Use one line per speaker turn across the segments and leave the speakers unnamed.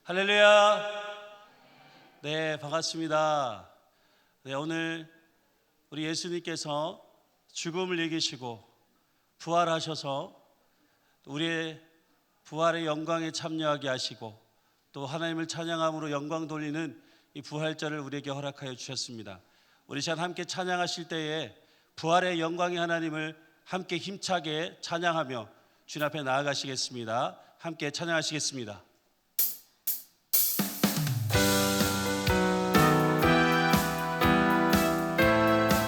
할렐루야. 네, 반갑습니다. 네, 오늘 우리 예수님께서 죽음을 이기시고 부활하셔서 우리의 부활의 영광에 참여하게 하시고 또 하나님을 찬양함으로 영광 돌리는 이 부활절을 우리에게 허락하여 주셨습니다. 우리 시간 함께 찬양하실 때에 부활의 영광의 하나님을 함께 힘차게 찬양하며 주님 앞에 나아가시겠습니다. 함께 찬양하시겠습니다.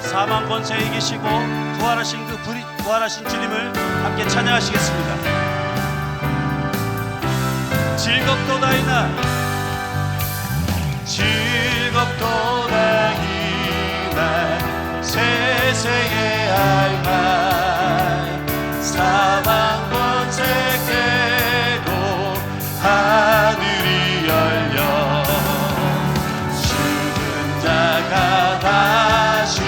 사망 권세 이기시고 부활하신 부활하신 주님을 함께 찬양하시겠습니다. 즐겁도다 이날, 즐겁도다 이날, 세세의 할말, 사망 권세 깨고 하늘이 열려 죽은 자가 다시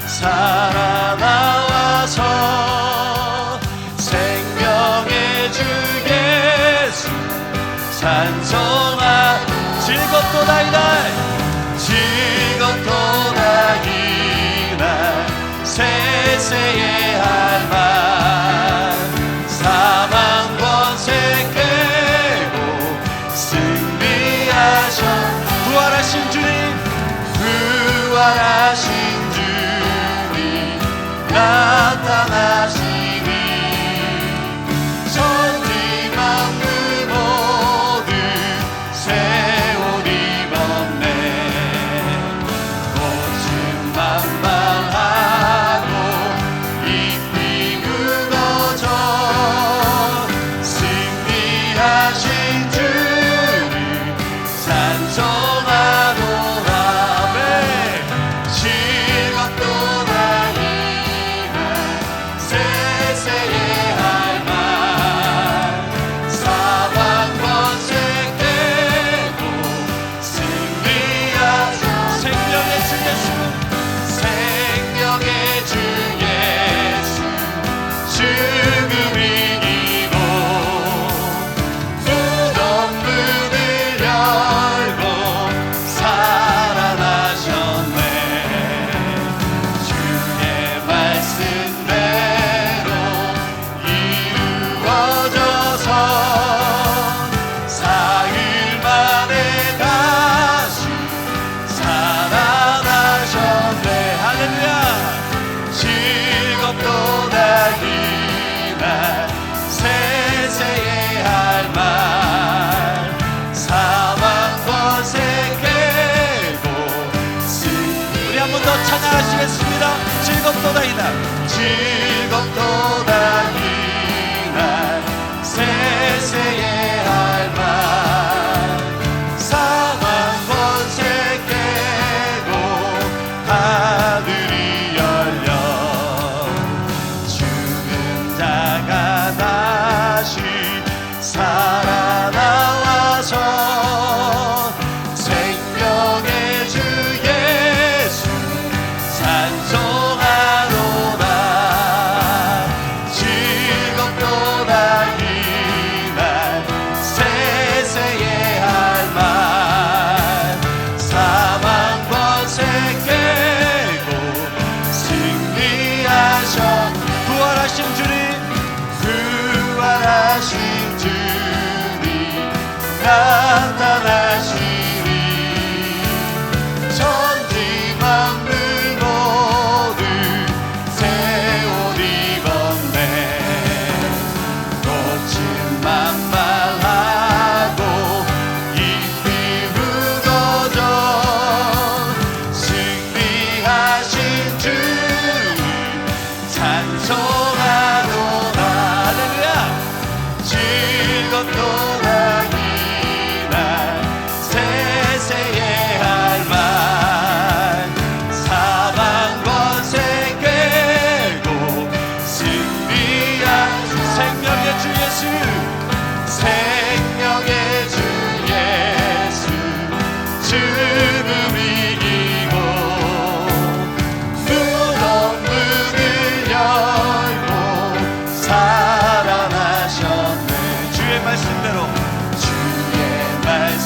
살아나와서 생명의 주 예수 찬송하. 즐겁도다 이날, 즐겁도다 이날, 세세의 할말, 사망 권세 깨고 승리하셔 부활하신 주님, 부활하신 나타나시니 천지 만물 모두 새 옷 입었네. 꽃은 만발하고 잎이 굵어져 승리하신 주를 찬송하노라. 네, 즐겁도다 세세의 할말, 사망 권세 깨고 승리하셔 생명의 주 예수, 생명의 주 예수 죽음 이기고 무덤 문을 열고 살아나셨네. 주의 말씀대로 이루어져서 사흘 만에 다시 살아나셨네. 할렐루야. 즐겁도다 이날, 세세의 할말, 사망 권세 깨고 우리 한 번 더 찬양하시겠습니다. 즐겁도다 이날, 즐겁도다 이날, 세세의 할말, 사망 권세 깨고 하늘이 열려 죽은 자가 다시 살아나와서 생명의 주 예수 찬송하노라. 즐겁도다 이날, 세세의 할말, 사망 권세 깨고 승리하셔 부활하신 주님, 부활하신 주님 나타나시니 천지 만물 모두 새 옷 입었네. 꽃은 만발하고 잎이 굵어져 승리하신 주님 찬송하노라. 할렐루야. 즐겁도다 이날, 세세의 할말, 사망 권세 깨고 승리하신 생명의 주 예수, 생명의 주 예수 죽음 이기고 무덤 문을 열고 살아나셨네. 주의 말씀대로, 주의 말씀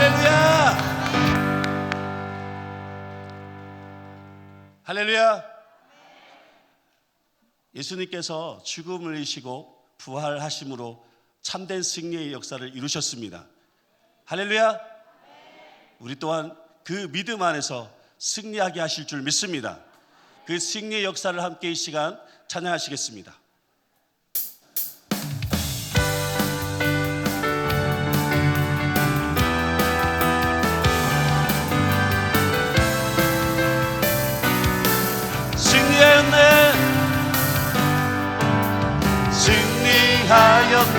할렐루야. 할렐루야. 예수님께서 죽음을 이기시고 부활하심으로 참된 승리의 역사를 이루셨습니다. 할렐루야. 우리 또한 그 믿음 안에서 승리하게 하실 줄 믿습니다. 그 승리의 역사를 함께 이 시간 찬양하시겠습니다. 승리하였네, 승리하였네.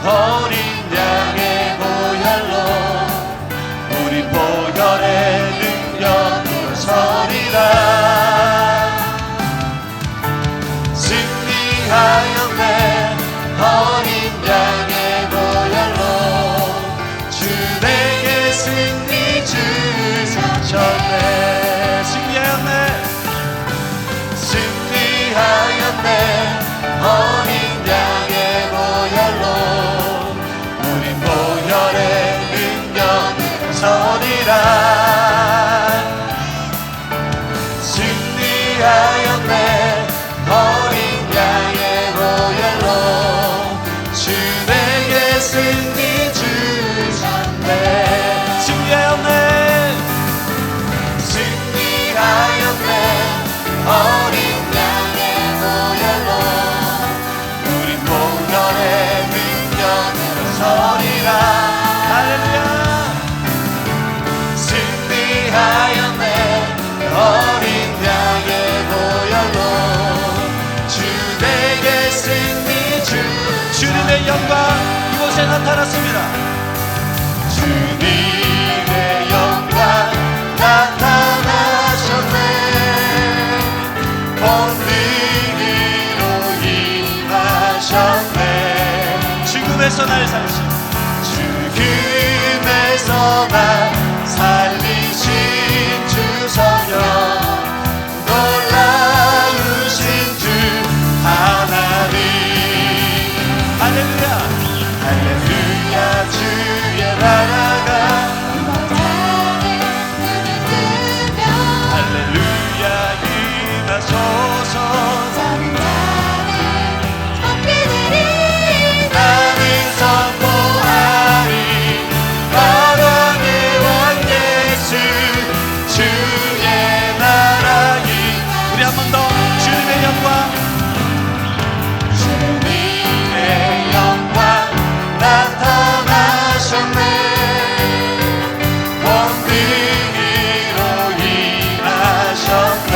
어린 양의 보혈로 우리 보혈의 능력으로 서리라. 승리하였네, 어린 양의 보혈로 주 내게 승리 주셨네. 승리하였네, 승리하였네. 어린 양의 보혈로 우리 보혈의 능력 서리라. 승리하였네, 어린 양의 보혈로 주 내게 승리 주셨네. 승리하였네, 승리하였네. 어린 양의 보혈로 우리 보혈의 능력으로 서리라. 할렐루야. 승리하였네, 어린 양의 보혈로 주 내게 승리 주님의 영광 이곳에 나타났습니다. 주님의 영광 나타나셨네. 본능으로 임하셨네. 죽음에서 날 살리신, 죽음에서 날 살리신 주 성령, 놀라우신 주 하나님. 할렐루야. 할렐루야. 주의 나라가 할렐루야 임하소서. 나는 선포하리 나라의 왕 예수 주의 나라이. 우리 한 번 더 주님의 영광, 주님의 영광 나타나셨네. 본능으로 임하셨네.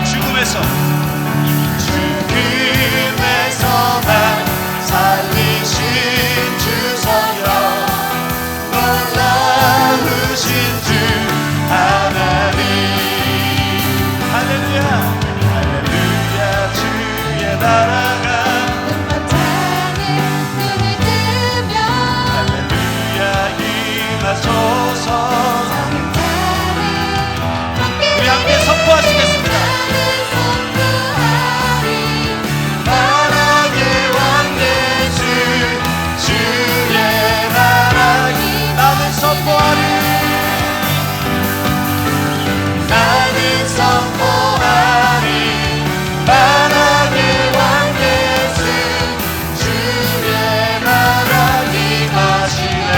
죽음에서 날 살리신 주 성령, 놀라우신 주 하나님. 할렐루야. 할렐루야. 주의 나라가 할렐루야 임하소서. 우리 함께 선포하시겠습니다. 나라의 왕 예수 주의 나라이. 나는 선포하리, 나는 선포하리 나라의 왕 예수 주의 나라이 마시네.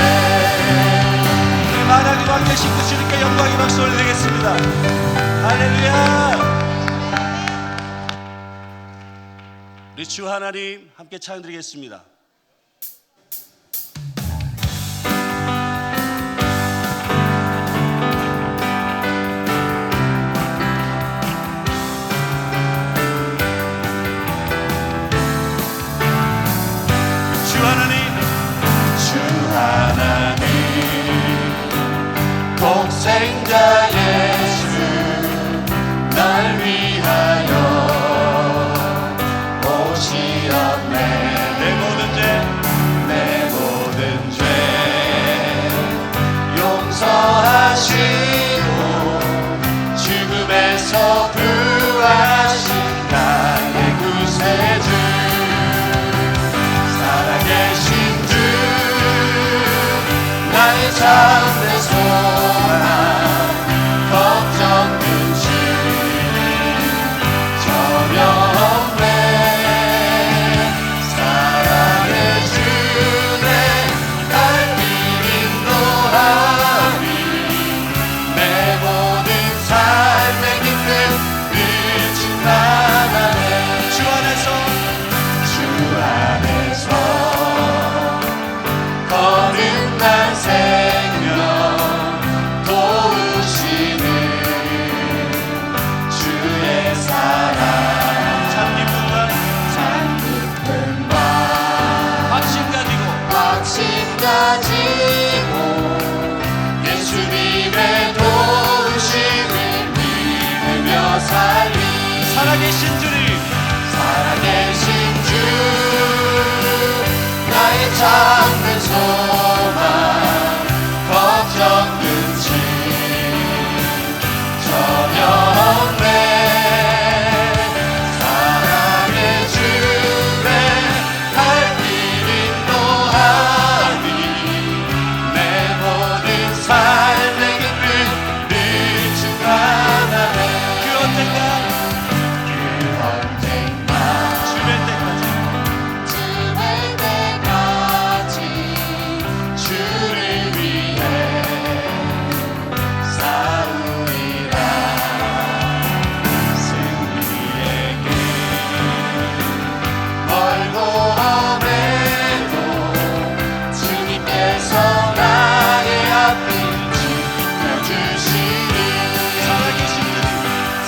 나라의 왕 되신 그 주님께 영광의 박수 올리겠습니다. 할렐루야. 우리 주 하나님 함께 찬양드리겠습니다. 주 하나님, 주 하나님 독생자 예수 날 위하여 오시었네. 내 모든 죄 용서하시고 죽음에서 부활하신 나의 구세주, 살아계신 주 나의 살아계신 주님,
살아계신 주 나의 참된 소망 걱정 근심 전혀 없네. 사랑의 주내 갈 길 인도하니 내 모든 삶의 길을 충만하네.
그 언젠가
주를 위해 싸우리라. 승리의 길 멀고 험해도 주님께서 나의 앞을 지켜주시니
살아계신 주님,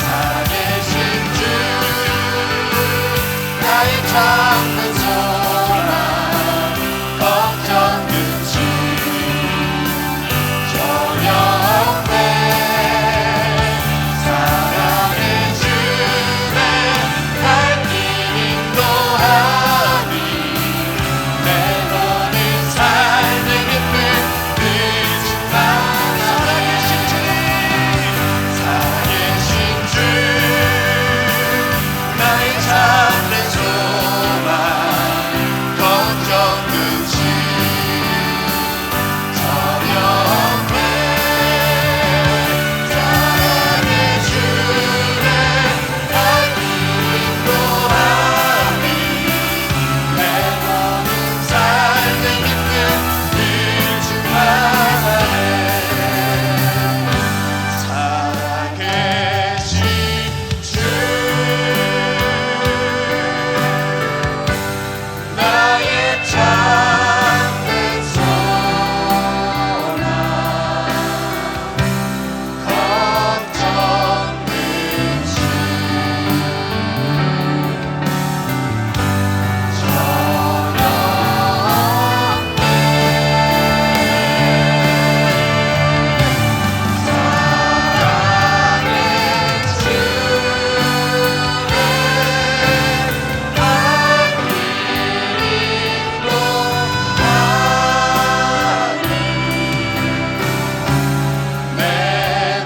살아계신 주 나의 참된 소망 걱정 근심 전혀 없네. 사랑의 주내 갈 길 인도하니 내 모든 삶의 기쁨을 충만하네.
살아계신 주님,
살아계신 주 나의 참된 소망 걱정 근심 전혀 없네. 사랑의 주내 갈 길 인도하니 내 모든 삶의 기쁨을 충만하네. 살아계신 주 나의 참된 소망 걱정 근심 전혀 없네. 사랑의 주내 갈 길 인도하니 내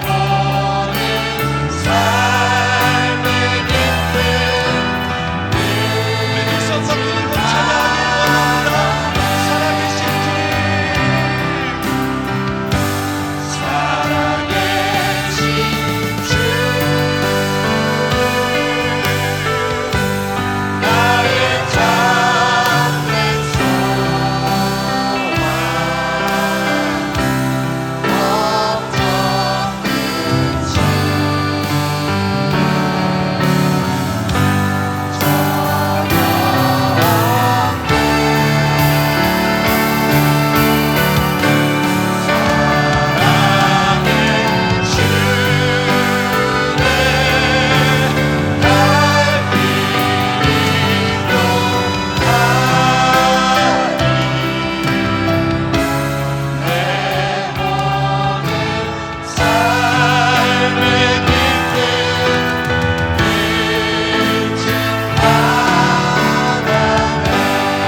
모든 삶의 기쁨을
우리 두 손 섞고 들고 찬양하기 원합니다. 살아계신 주님,
살아계신 주 나의 참된 소망 걱정 근심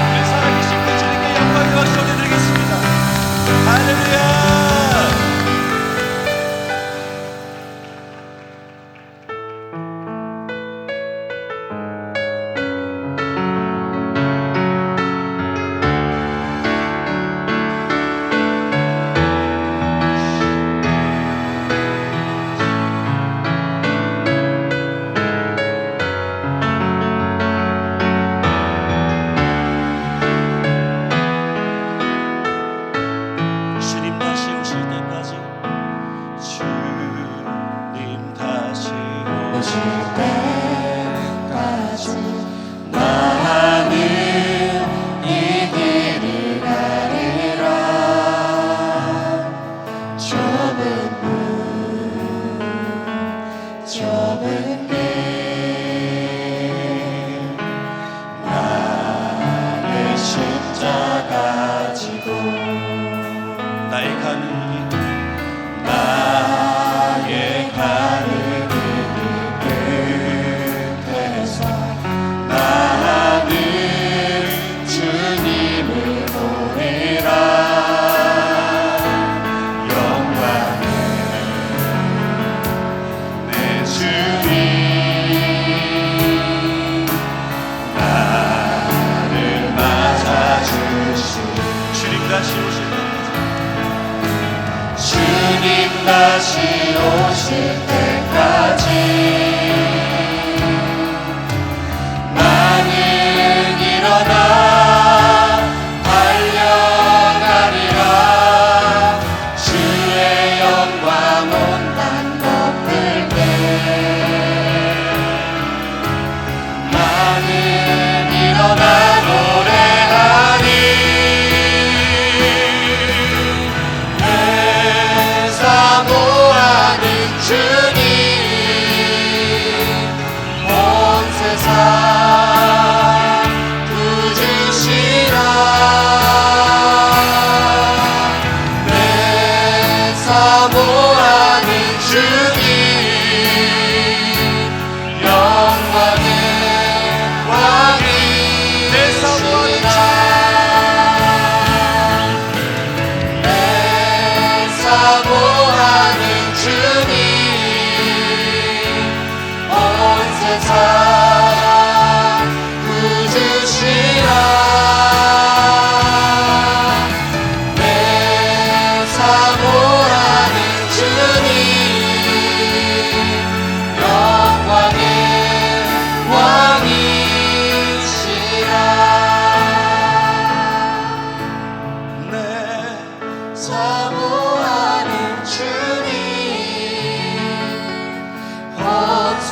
우리 살아계신 그 주님께 영광의 박수 올려드리겠습니다. 할렐루야. 주님 다시 오실 때까지, 주님 다시
오실 때까지 나는 이 길을 가리라. 좁은 길 나의 십자가 지고
나의 가는 길,
나의 가는 길을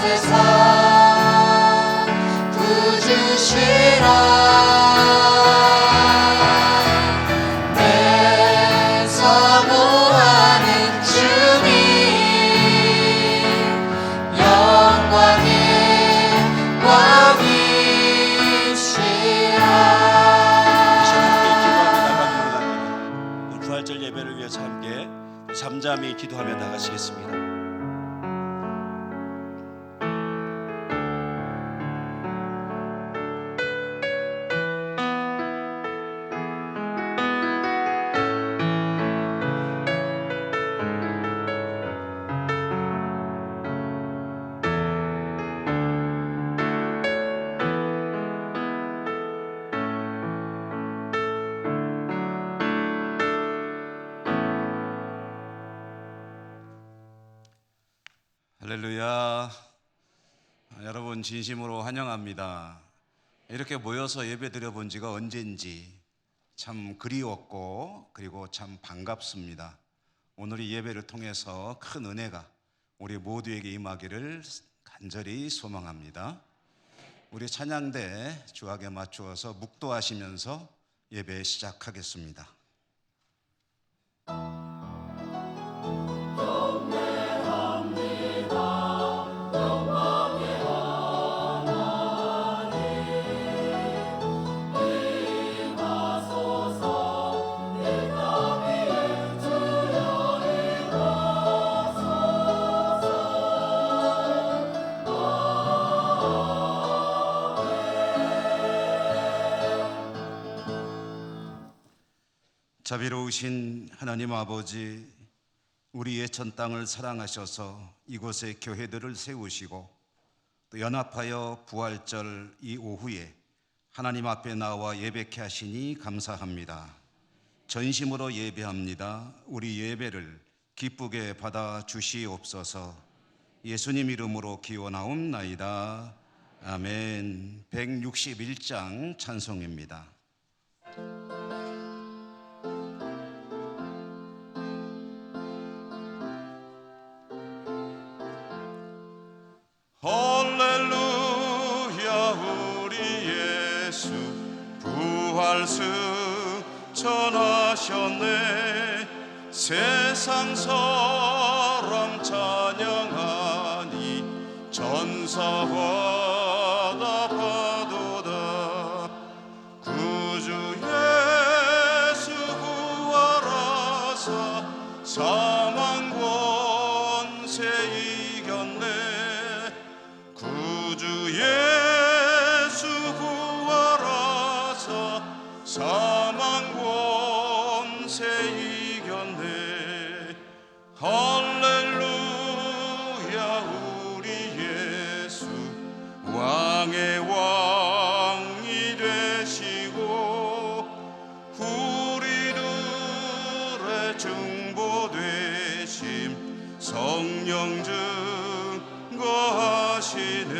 세상 구주시라 내 사모하는 주님 영광의 왕이시라.
오늘 부활절 예배를 위해서 함께 잠잠히 기도하며 나가시겠습니다. 할렐루야. 여러분 진심으로 환영합니다. 이렇게 모여서 예배 드려본 지가 언젠지 참 그리웠고 그리고 참 반갑습니다. 오늘 이 예배를 통해서 큰 은혜가 우리 모두에게 임하기를 간절히 소망합니다. 우리 찬양대 주악에 맞추어서 묵도하시면서 예배 시작하겠습니다. 자비로우신 하나님 아버지, 우리 예천 땅을 사랑하셔서 이곳에 교회들을 세우시고 또 연합하여 부활절 이 오후에 하나님 앞에 나와 예배케 하시니 감사합니다. 전심으로 예배합니다. 우리 예배를 기쁘게 받아 주시옵소서. 예수님 이름으로 기원하옵나이다. 아멘. 161장 찬송입니다. 할렐루야 우리 예수 부활승천하셨네. 세상 사람 찬양하니 전사와 파도다. 구주 예수 부활하사 사망 권세 이겼네. 구주 예수 부활하사 사망 권세 이겼네. 할렐루야 우리 예수 왕의 왕이 되시고 우리들의 중보 되심 성령 증거하시네.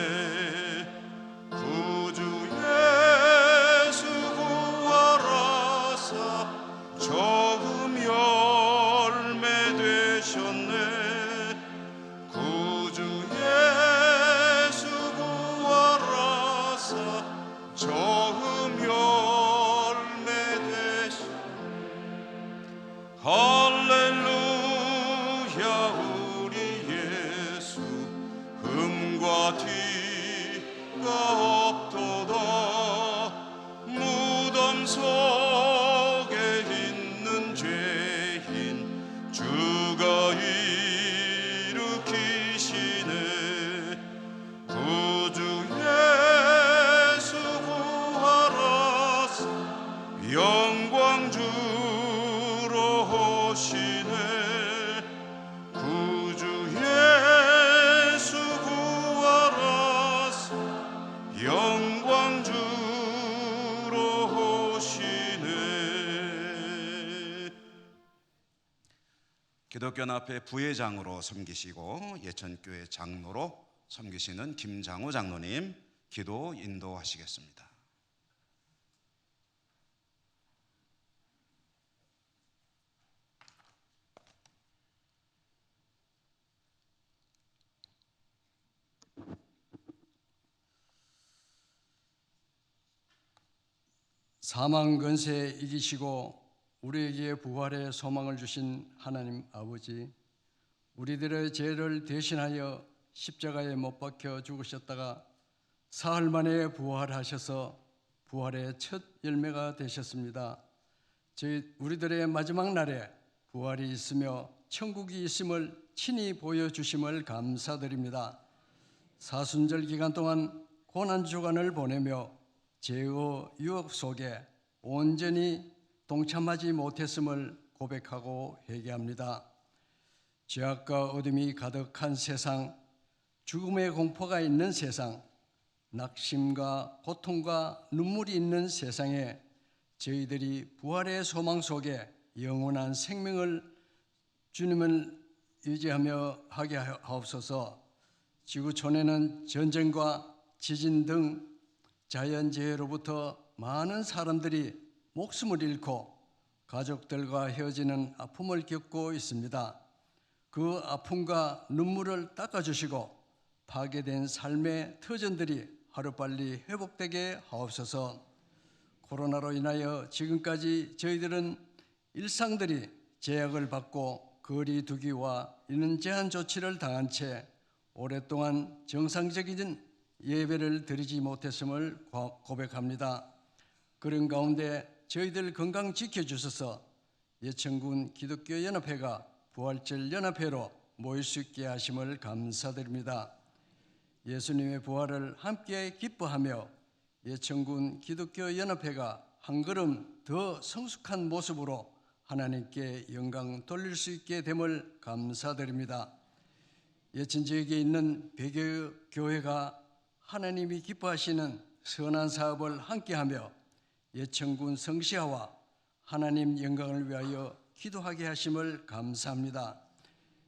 구주 예수 부활하사 처음 열매 되셨네. 구주 예수 부활하사 처음 열매 되셨네. 할렐루야 우리 예수 흠과 티가 없도다. 무덤 속에 있는 죄인 주가 일으키시네. 구주 예수 부활하사 영광 주로 오시네. 구주 예수 부활하사 영광 주로 오시네. 기독교연합회 부회장으로 섬기시고 예천교회 장로로 섬기시는 김장우 장로님 기도 인도하시겠습니다.
사망 근세 이기시고 우리에게 부활의 소망을 주신 하나님 아버지, 우리들의 죄를 대신하여 십자가에 못 박혀 죽으셨다가 사흘 만에 부활하셔서 부활의 첫 열매가 되셨습니다. 우리들의 마지막 날에 부활이 있으며 천국이 있음을 친히 보여주심을 감사드립니다. 사순절 기간 동안 고난주간을 보내며 죄의 유혹 속에 온전히 동참하지 못했음을 고백하고 회개합니다. 죄악과 어둠이 가득한 세상, 죽음의 공포가 있는 세상, 낙심과 고통과 눈물이 있는 세상에 저희들이 부활의 소망 속에 영원한 생명을 주님을 의지하며 하게 하옵소서. 지구촌에는 전쟁과 지진 등 자연재해로부터 많은 사람들이 목숨을 잃고 가족들과 헤어지는 아픔을 겪고 있습니다. 그 아픔과 눈물을 닦아주시고 파괴된 삶의 터전들이 하루빨리 회복되게 하옵소서. 코로나로 인하여 지금까지 저희들은 일상들이 제약을 받고 거리 두기와 이런 제한 조치를 당한 채 오랫동안 정상적인 예배를 드리지 못했음을 고백합니다. 그런 가운데 저희들 건강 지켜주셔서 예천군 기독교연합회가 부활절 연합회로 모일 수 있게 하심을 감사드립니다. 예수님의 부활을 함께 기뻐하며 예천군 기독교연합회가 한 걸음 더 성숙한 모습으로 하나님께 영광 돌릴 수 있게 됨을 감사드립니다. 예천 지역에 있는 100여 교회가 하나님이 기뻐하시는 선한 사업을 함께하며 예천군 성시화와 하나님 영광을 위하여 기도하게 하심을 감사합니다.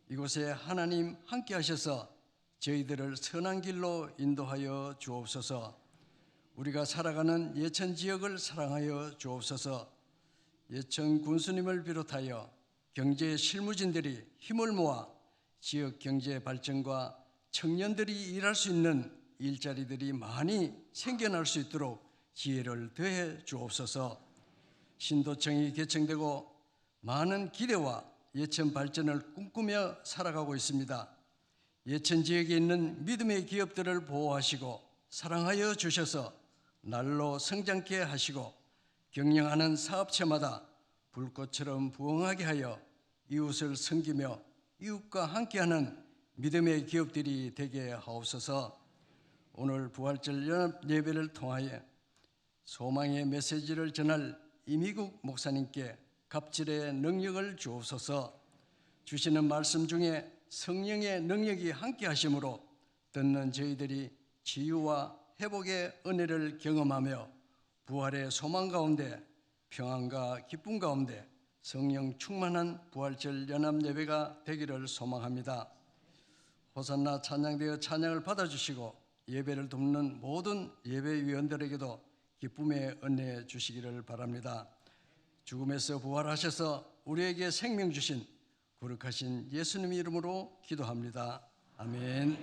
이곳에 하나님 함께 하셔서 저희들을 선한 길로 인도하여 주옵소서. 우리가 살아가는 예천 지역을 사랑하여 주옵소서. 예천 군수님을 비롯하여 경제 실무진들이 힘을 모아 지역 경제 발전과 청년들이 일할 수 있는 일자리들이 많이 생겨날 수 있도록 지혜를 더해 주옵소서. 신도청이 개청되고 많은 기대와 예천 발전을 꿈꾸며 살아가고 있습니다. 예천 지역에 있는 믿음의 기업들을 보호하시고 사랑하여 주셔서 날로 성장케 하시고 경영하는 사업체마다 불꽃처럼 부흥하게 하여 이웃을 섬기며 이웃과 함께하는 믿음의 기업들이 되게 하옵소서. 오늘 부활절 연합 예배를 통하여 소망의 메시지를 전할 이미국 목사님께 갑질의 능력을 주옵소서. 주시는 말씀 중에 성령의 능력이 함께 하심으로 듣는 저희들이 치유와 회복의 은혜를 경험하며 부활의 소망 가운데 평안과 기쁨 가운데 성령 충만한 부활절 연합 예배가 되기를 소망합니다. 호산나 찬양되어 찬양을 받아주시고 예배를 돕는 모든 예배위원들에게도 기쁨의 은혜 주시기를 바랍니다. 죽음에서 부활하셔서 우리에게 생명 주신 거룩하신 예수님 이름으로 기도합니다. 아멘.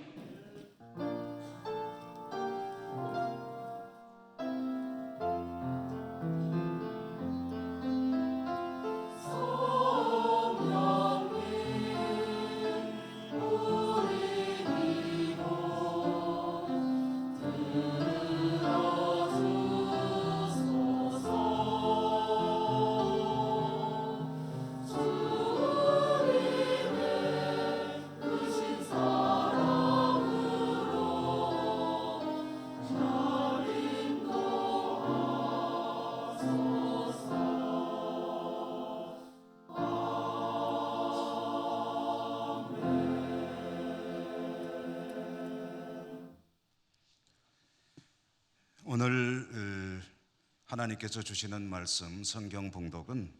오늘 하나님께서 주시는 말씀 성경 봉독은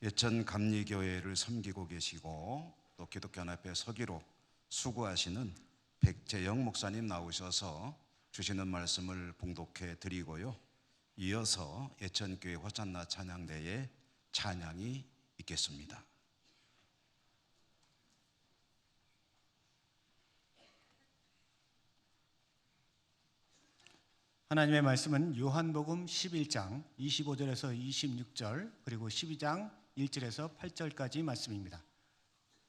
예천 감리교회를 섬기고 계시고 또 기독교연합회 서기로 수고하시는 백재영 목사님 나오셔서 주시는 말씀을 봉독해 드리고요. 이어서 예천교회 호산나 찬양대의 찬양이 있겠습니다.
하나님의 말씀은 요한복음 11장 25절에서 26절 그리고 12장 1절에서 8절까지 말씀입니다.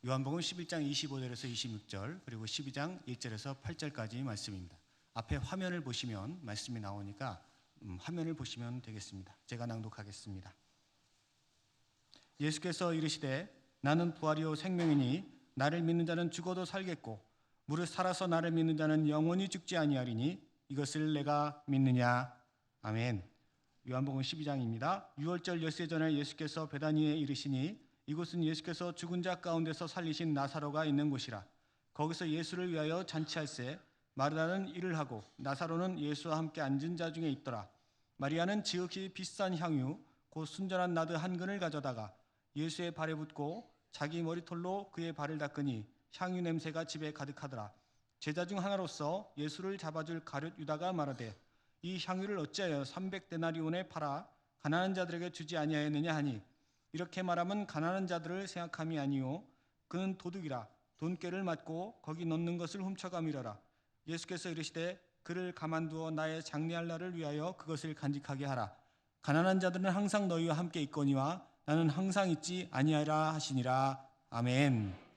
요한복음 11장 25절에서 26절 그리고 12장 1절에서 8절까지 말씀입니다. 앞에 화면을 보시면 말씀이 나오니까 화면을 보시면 되겠습니다. 제가 낭독하겠습니다. 예수께서 이르시되 나는 부활이요 생명이니 나를 믿는 자는 죽어도 살겠고 무릇 살아서 나를 믿는 자는 영원히 죽지 아니하리니 이것을 내가 믿느냐. 아멘. 요한복음 12장입니다. 유월절 엿새 전에 예수께서 베다니에 이르시니 이곳은 예수께서 죽은 자 가운데서 살리신 나사로가 있는 곳이라. 거기서 예수를 위하여 잔치할세 마르다는 일을 하고 나사로는 예수와 함께 앉은 자 중에 있더라. 마리아는 지극히 비싼 향유 곧 순전한 나드 한 근을 가져다가 예수의 발에 붓고 자기 머리털로 그의 발을 닦으니 향유 냄새가 집에 가득하더라. 제자 중 하나로서 예수를 잡아줄 가룟 유다가 말하되 이 향유를 어찌하여 300데나리온에 팔아 가난한 자들에게 주지 아니하였느냐 하니 이렇게 말하면 가난한 자들을 생각함이 아니요 그는 도둑이라 돈꾀를 맞고 거기 넣는 것을 훔쳐감이러라. 예수께서 이르시되 그를 가만두어 나의 장례할 날을 위하여 그것을 간직하게 하라. 가난한 자들은 항상 너희와 함께 있거니와 나는 항상 있지 아니하리라 하시니라. 아멘.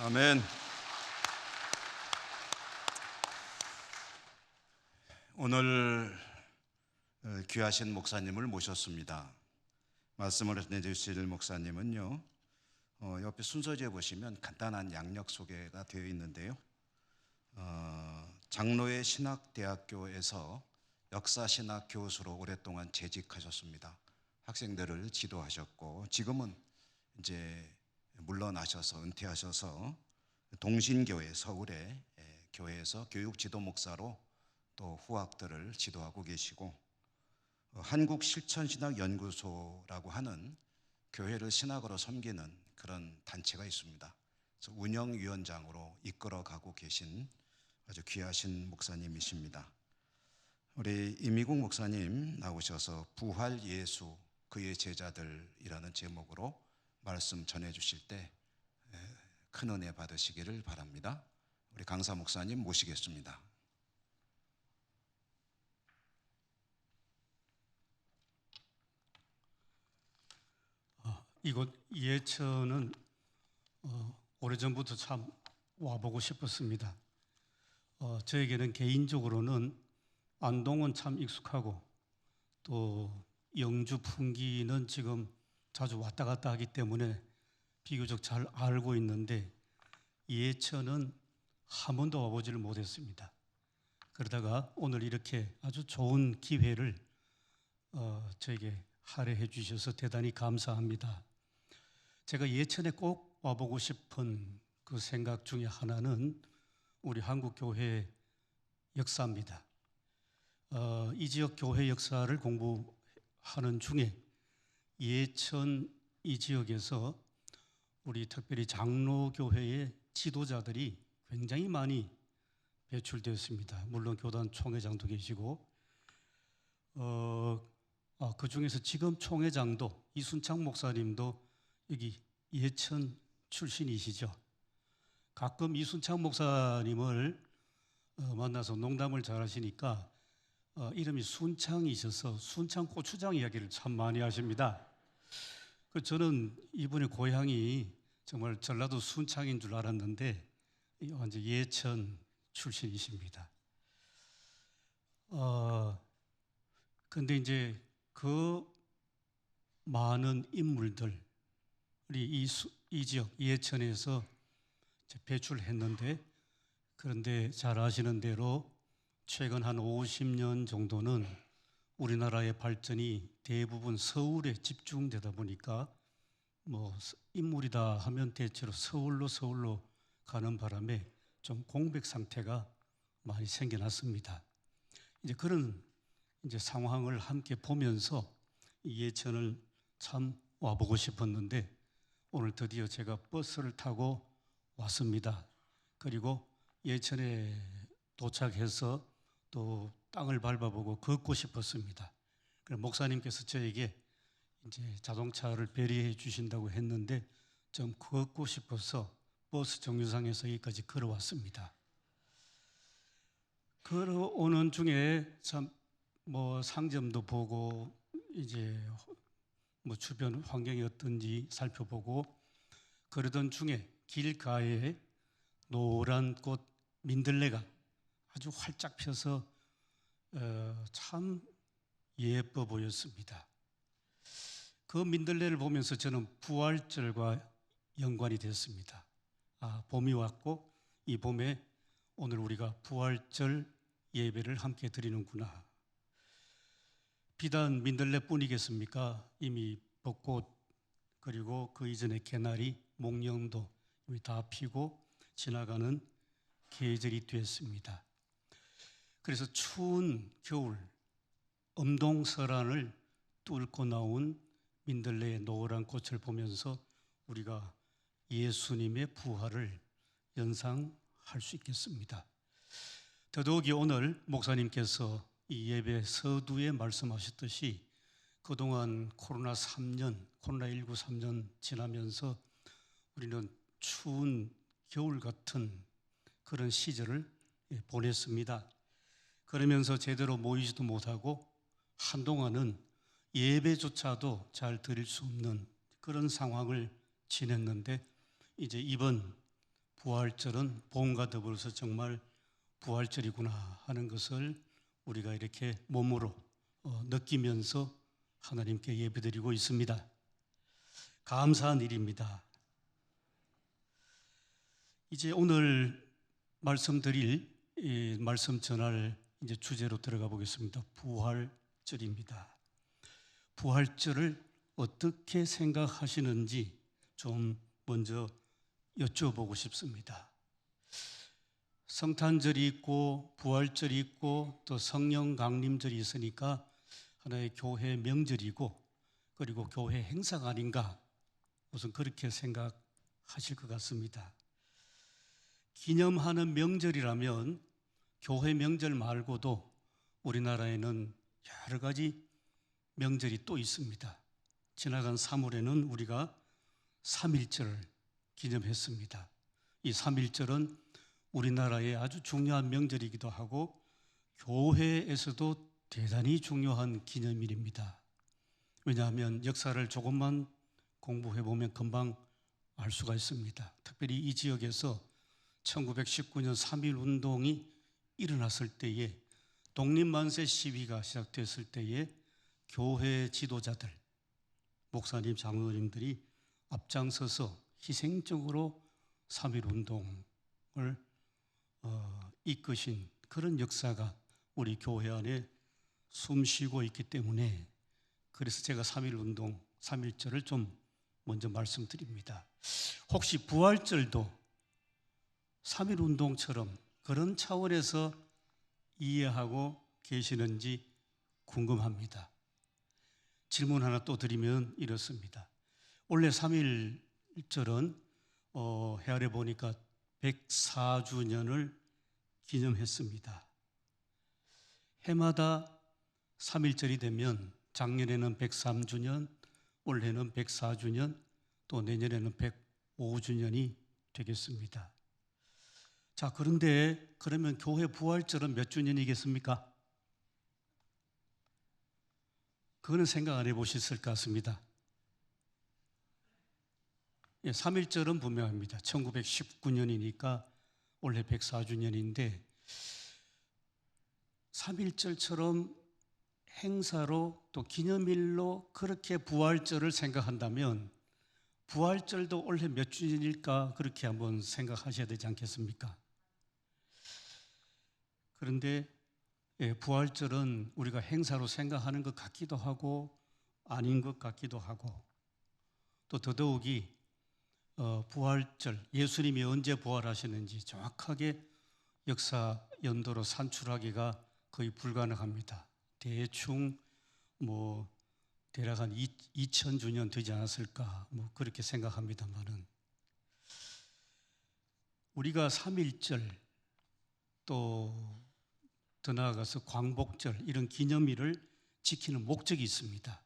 아멘. 오늘 귀하신 목사님을 모셨습니다. 말씀을 전해주실 목사님은요, 옆에 순서지에 보시면 간단한 양력 소개가 되어 있는데요. 장로회 신학대학교에서 역사신학 교수로 오랫동안 재직하셨습니다. 학생들을 지도하셨고 지금은 이제 물러나셔서 은퇴하셔서 동신교회 서울의 교회에서 교육지도 목사로 또 후학들을 지도하고 계시고 한국실천신학연구소라고 하는 교회를 신학으로 섬기는 그런 단체가 있습니다. 그래서 운영위원장으로 이끌어가고 계신 아주 귀하신 목사님이십니다. 우리 이미국 목사님 나오셔서 부활 예수 그의 제자들이라는 제목으로 말씀 전해 주실 때 큰 은혜 받으시기를 바랍니다. 우리 강사 목사님 모시겠습니다.
이곳 예천은 오래전부터 참 와보고 싶었습니다. 저에게는 개인적으로는 안동은 참 익숙하고 또 영주 풍기는 지금 자주 왔다 갔다 하기 때문에 비교적 잘 알고 있는데 예천은 한 번도 와보지를 못했습니다. 그러다가 오늘 이렇게 아주 좋은 기회를 저에게 할애해 주셔서 대단히 감사합니다. 제가 예천에 꼭 와보고 싶은 그 생각 중에 하나는 우리 한국교회 역사입니다. 이 지역 교회 역사를 공부하는 중에 예천 이 지역에서 우리 특별히 장로교회의 지도자들이 굉장히 많이 배출되었습니다. 물론 교단 총회장도 계시고 그 중에서 지금 총회장도 이순창 목사님도 여기 예천 출신이시죠. 가끔 이순창 목사님을 만나서 농담을 잘 하시니까 이름이 순창이셔서 순창 고추장 이야기를 참 많이 하십니다. 저는 이분의 고향이 정말 전라도 순창인 줄 알았는데 완전 예천 출신이십니다. 근데 이제 그 많은 인물들이 이 지역 예천에서 배출했는데, 그런데 잘 아시는 대로 최근 한 50년 정도는 우리나라의 발전이 대부분 서울에 집중되다 보니까 뭐 인물이다 하면 대체로 서울로 가는 바람에 좀 공백 상태가 많이 생겨났습니다. 이제 그런 상황을 함께 보면서 예천을 참 와보고 싶었는데 오늘 드디어 제가 버스를 타고 왔습니다. 그리고 예천에 도착해서 또 땅을 밟아보고 걷고 싶었습니다. 그래서 목사님께서 저에게 이제 자동차를 배려해 주신다고 했는데 좀 걷고 싶어서 버스 정류장에서 여기까지 걸어왔습니다. 걸어오는 중에 참 뭐 상점도 보고 이제 뭐 주변 환경이 어떤지 살펴보고 그러던 중에 길가에 노란 꽃 민들레가 아주 활짝 펴서 참 예뻐 보였습니다. 그 민들레를 보면서 저는 부활절과 연관이 됐습니다. 봄이 왔고 이 봄에 오늘 우리가 부활절 예배를 함께 드리는구나. 비단 민들레뿐이겠습니까? 이미 벚꽃 그리고 그 이전에 개나리, 목련도 이미 다 피고 지나가는 계절이 됐습니다. 그래서 추운 겨울 엄동설안을 뚫고 나온 민들레의 노란 꽃을 보면서 우리가 예수님의 부활을 연상할 수 있겠습니다. 더더욱이 오늘 목사님께서 이 예배 서두에 말씀하셨듯이 그동안 코로나19 3년 지나면서 우리는 추운 겨울 같은 그런 시절을 보냈습니다. 그러면서 제대로 모이지도 못하고 한동안은 예배조차도 잘 드릴 수 없는 그런 상황을 지냈는데 이제 이번 부활절은 봄과 더불어서 정말 부활절이구나 하는 것을 우리가 이렇게 몸으로 느끼면서 하나님께 예배드리고 있습니다. 감사한 일입니다. 이제 오늘 말씀드릴 말씀 전할 이제 주제로 들어가 보겠습니다. 부활절입니다. 부활절을 어떻게 생각하시는지 좀 먼저 여쭤보고 싶습니다. 성탄절이 있고 부활절이 있고 또 성령 강림절이 있으니까 하나의 교회 명절이고 그리고 교회 행사가 아닌가 우선 그렇게 생각하실 것 같습니다. 기념하는 명절이라면 교회 명절 말고도 우리나라에는 여러 가지 명절이 또 있습니다. 지나간 3월에는 우리가 3.1절을 기념했습니다. 이 3.1절은 우리나라의 아주 중요한 명절이기도 하고 교회에서도 대단히 중요한 기념일입니다. 왜냐하면 역사를 조금만 공부해 보면 금방 알 수가 있습니다. 특별히 이 지역에서 1919년 3.1 운동이 일어났을 때에 독립만세 시위가 시작됐을 때에 교회 지도자들, 목사님, 장로님들이 앞장서서 희생적으로 3.1 운동을 이끄신 그런 역사가 우리 교회 안에 숨쉬고 있기 때문에 그래서 제가 3.1 운동, 3.1절을 좀 먼저 말씀드립니다. 혹시 부활절도 3.1 운동처럼 그런 차원에서 이해하고 계시는지 궁금합니다. 질문 하나 또 드리면 이렇습니다. 원래 3.1절은 헤아려 보니까 104주년을 기념했습니다. 해마다 3.1절이 되면 작년에는 103주년, 올해는 104주년, 또 내년에는 105주년이 되겠습니다. 자, 그런데 그러면 교회 부활절은 몇 주년이겠습니까? 그거는 생각 안 해보셨을 것 같습니다. 3.1절은 분명합니다. 1919년이니까 올해 104주년인데 3.1절처럼 행사로 또 기념일로 그렇게 부활절을 생각한다면 부활절도 올해 몇 주년일까 그렇게 한번 생각하셔야 되지 않겠습니까? 그런데 부활절은 우리가 행사로 생각하는 것 같기도 하고 아닌 것 같기도 하고 또 더더욱이 부활절, 예수님이 언제 부활하셨는지 정확하게 역사 연도로 산출하기가 거의 불가능합니다. 대충 대략 한 2000주년 되지 않았을까 그렇게 생각합니다만은 우리가 3.1절 또 더 나아가서 광복절 이런 기념일을 지키는 목적이 있습니다.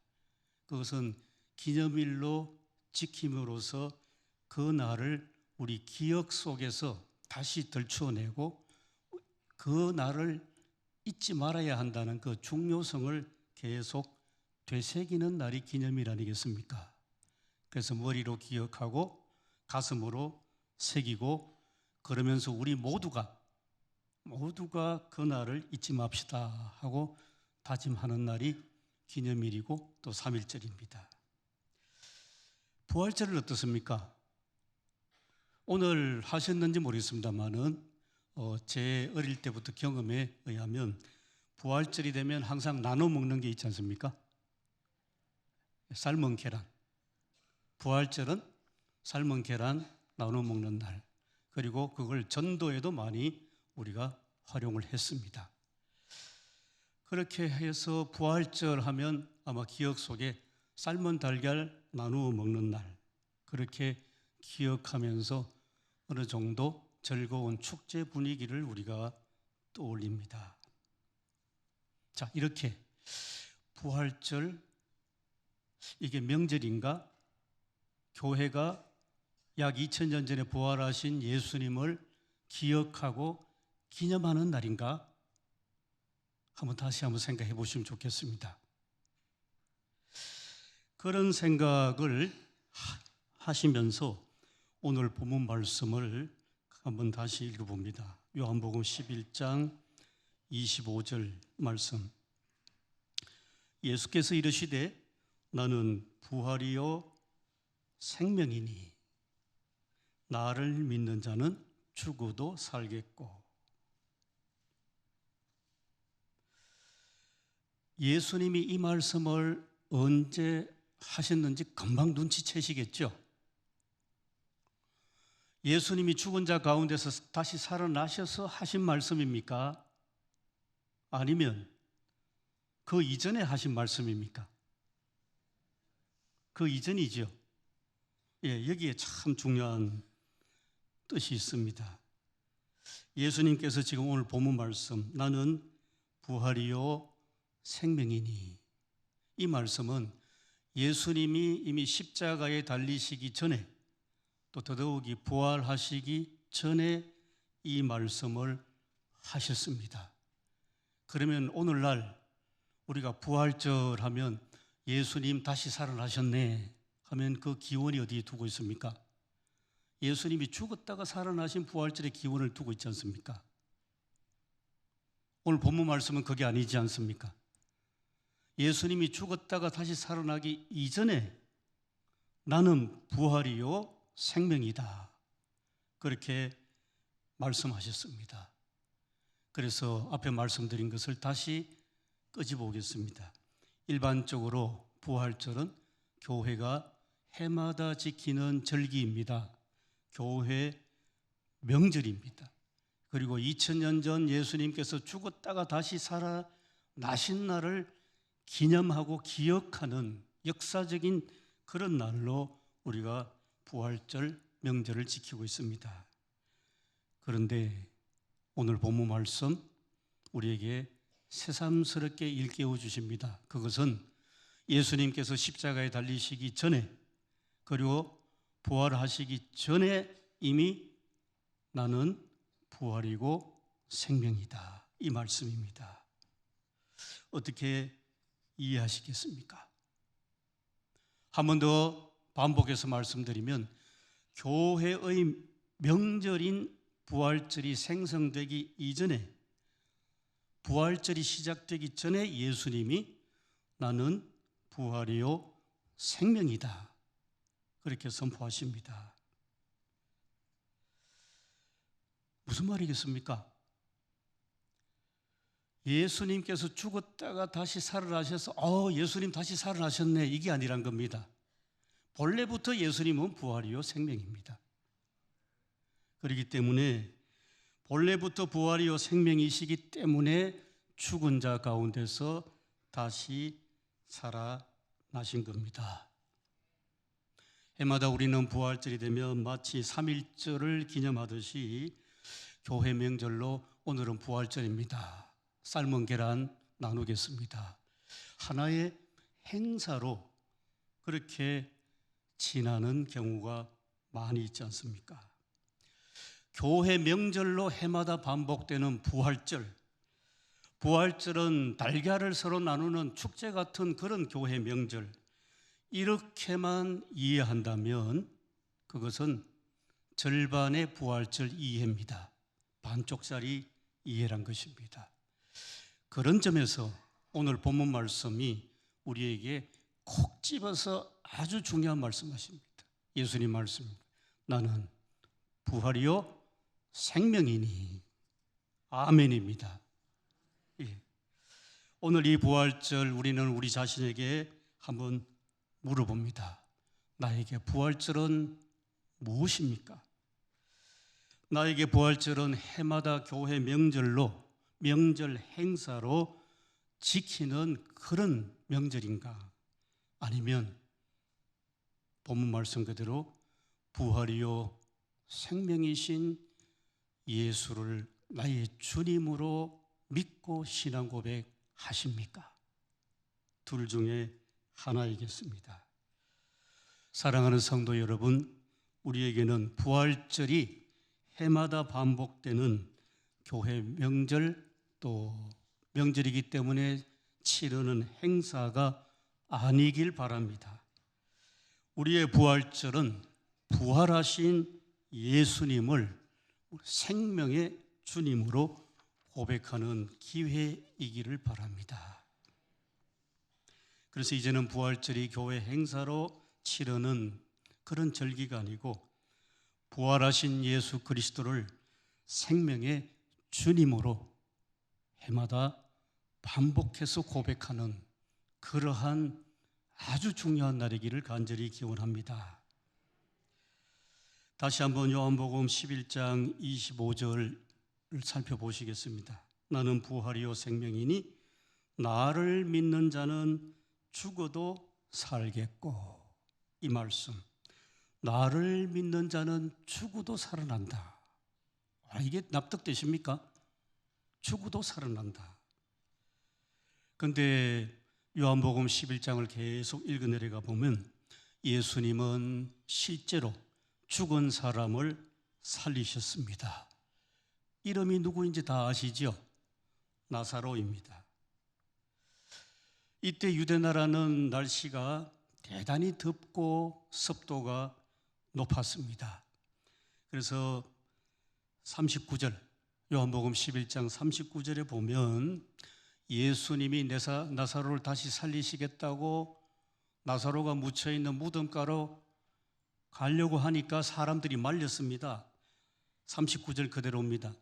그것은 기념일로 지킴으로써 그 날을 우리 기억 속에서 다시 들추어내고 그 날을 잊지 말아야 한다는 그 중요성을 계속 되새기는 날이 기념일 아니겠습니까? 그래서 머리로 기억하고 가슴으로 새기고 그러면서 우리 모두가 그 날을 잊지 맙시다 하고 다짐하는 날이 기념일이고 또 3.1절입니다. 부활절은 어떻습니까? 오늘 하셨는지 모르겠습니다만은 제 어릴 때부터 경험에 의하면 부활절이 되면 항상 나눠 먹는 게 있지 않습니까? 삶은 계란. 부활절은 삶은 계란 나눠 먹는 날. 그리고 그걸 전도에도 많이 우리가 활용을 했습니다. 그렇게 해서 부활절 하면 아마 기억 속에 삶은 달걀 나누어 먹는 날 그렇게 기억하면서 어느 정도 즐거운 축제 분위기를 우리가 떠올립니다. 자, 이렇게 부활절 이게 명절인가? 교회가 약 2000년 전에 부활하신 예수님을 기억하고 기념하는 날인가? 다시 한번 생각해 보시면 좋겠습니다. 그런 생각을 하시면서 오늘 본문 말씀을 한번 다시 읽어봅니다. 요한복음 11장 25절 말씀. 예수께서 이르시되 나는 부활이요 생명이니 나를 믿는 자는 죽어도 살겠고. 예수님이 이 말씀을 언제 하셨는지 금방 눈치채시겠죠? 예수님이 죽은 자 가운데서 다시 살아나셔서 하신 말씀입니까? 아니면 그 이전에 하신 말씀입니까? 그 이전이죠. 여기에 참 중요한 뜻이 있습니다. 예수님께서 지금 오늘 본문 말씀 나는 부활이요 생명이니 이 말씀은 예수님이 이미 십자가에 달리시기 전에 또 더더욱이 부활하시기 전에 이 말씀을 하셨습니다. 그러면 오늘날 우리가 부활절 하면 예수님 다시 살아나셨네 하면 그 기원이 어디에 두고 있습니까? 예수님이 죽었다가 살아나신 부활절의 기원을 두고 있지 않습니까? 오늘 본문 말씀은 그게 아니지 않습니까? 예수님이 죽었다가 다시 살아나기 이전에 나는 부활이요 생명이다. 그렇게 말씀하셨습니다. 그래서 앞에 말씀드린 것을 다시 끄집어 오겠습니다. 일반적으로 부활절은 교회가 해마다 지키는 절기입니다. 교회 명절입니다. 그리고 2000년 전 예수님께서 죽었다가 다시 살아나신 날을 기념하고 기억하는 역사적인 그런 날로 우리가 부활절 명절을 지키고 있습니다. 그런데 오늘 본문 말씀 우리에게 새삼스럽게 일깨워 주십니다. 그것은 예수님께서 십자가에 달리시기 전에 그리고 부활하시기 전에 이미 나는 부활이고 생명이다. 이 말씀입니다. 어떻게 이해하시겠습니까? 한 번 더 반복해서 말씀드리면 교회의 명절인 부활절이 생성되기 이전에 부활절이 시작되기 전에 예수님이 나는 부활이요 생명이다. 그렇게 선포하십니다. 무슨 말이겠습니까? 예수님께서 죽었다가 다시 살아나셔서 예수님 다시 살아나셨네 이게 아니란 겁니다. 본래부터 예수님은 부활이요 생명입니다. 그렇기 때문에 본래부터 부활이요 생명이시기 때문에 죽은 자 가운데서 다시 살아나신 겁니다. 해마다 우리는 부활절이 되면 마치 3.1절을 기념하듯이 교회 명절로 오늘은 부활절입니다. 삶은 계란 나누겠습니다. 하나의 행사로 그렇게 지나는 경우가 많이 있지 않습니까? 교회 명절로 해마다 반복되는 부활절. 부활절은 달걀을 서로 나누는 축제 같은 그런 교회 명절. 이렇게만 이해한다면 그것은 절반의 부활절 이해입니다. 반쪽짜리 이해란 것입니다. 그런 점에서 오늘 본문 말씀이 우리에게 콕 집어서 아주 중요한 말씀하십니다. 예수님 말씀입니다. 나는 부활이요 생명이니. 아멘입니다. 예. 오늘 이 부활절 우리는 우리 자신에게 한번 물어봅니다. 나에게 부활절은 무엇입니까? 나에게 부활절은 해마다 교회 명절로 명절 행사로 지키는 그런 명절인가? 아니면 본문 말씀 그대로 부활이요 생명이신 예수를 나의 주님으로 믿고 신앙 고백하십니까? 둘 중에 하나이겠습니다. 사랑하는 성도 여러분, 우리에게는 부활절이 해마다 반복되는 교회 명절 또 명절이기 때문에 치르는 행사가 아니길 바랍니다. 우리의 부활절은 부활하신 예수님을 생명의 주님으로 고백하는 기회이기를 바랍니다. 그래서 이제는 부활절이 교회 행사로 치르는 그런 절기가 아니고 부활하신 예수 그리스도를 생명의 주님으로 해마다 반복해서 고백하는 그러한 아주 중요한 날이기를 간절히 기원합니다. 다시 한번 요한복음 11장 25절을 살펴보시겠습니다. 나는 부활이요 생명이니 나를 믿는 자는 죽어도 살겠고. 이 말씀, 나를 믿는 자는 죽어도 살아난다. 이게 납득되십니까? 죽어도 살아난다. 그런데 요한복음 11장을 계속 읽어 내려가 보면 예수님은 실제로 죽은 사람을 살리셨습니다. 이름이 누구인지 다 아시죠? 나사로입니다. 이때 유대나라는 날씨가 대단히 덥고 습도가 높았습니다. 그래서 39절, 요한복음 11장 39절에 보면 예수님이 나사로를 다시 살리시겠다고 나사로가 묻혀있는 무덤가로 가려고 하니까 사람들이 말렸습니다. 39절 그대로입니다.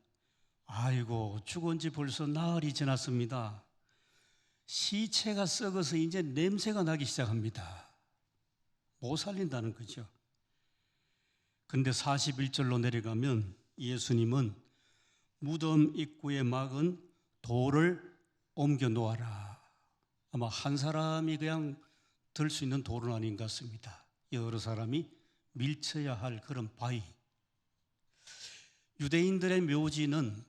아이고, 죽은 지 벌써 나흘이 지났습니다. 시체가 썩어서 이제 냄새가 나기 시작합니다. 못 살린다는 거죠. 근데 41절로 내려가면 예수님은 무덤 입구에 막은 돌을 옮겨 놓아라. 아마 한 사람이 그냥 들 수 있는 돌은 아닌 것 같습니다. 여러 사람이 밀쳐야 할 그런 바위. 유대인들의 묘지는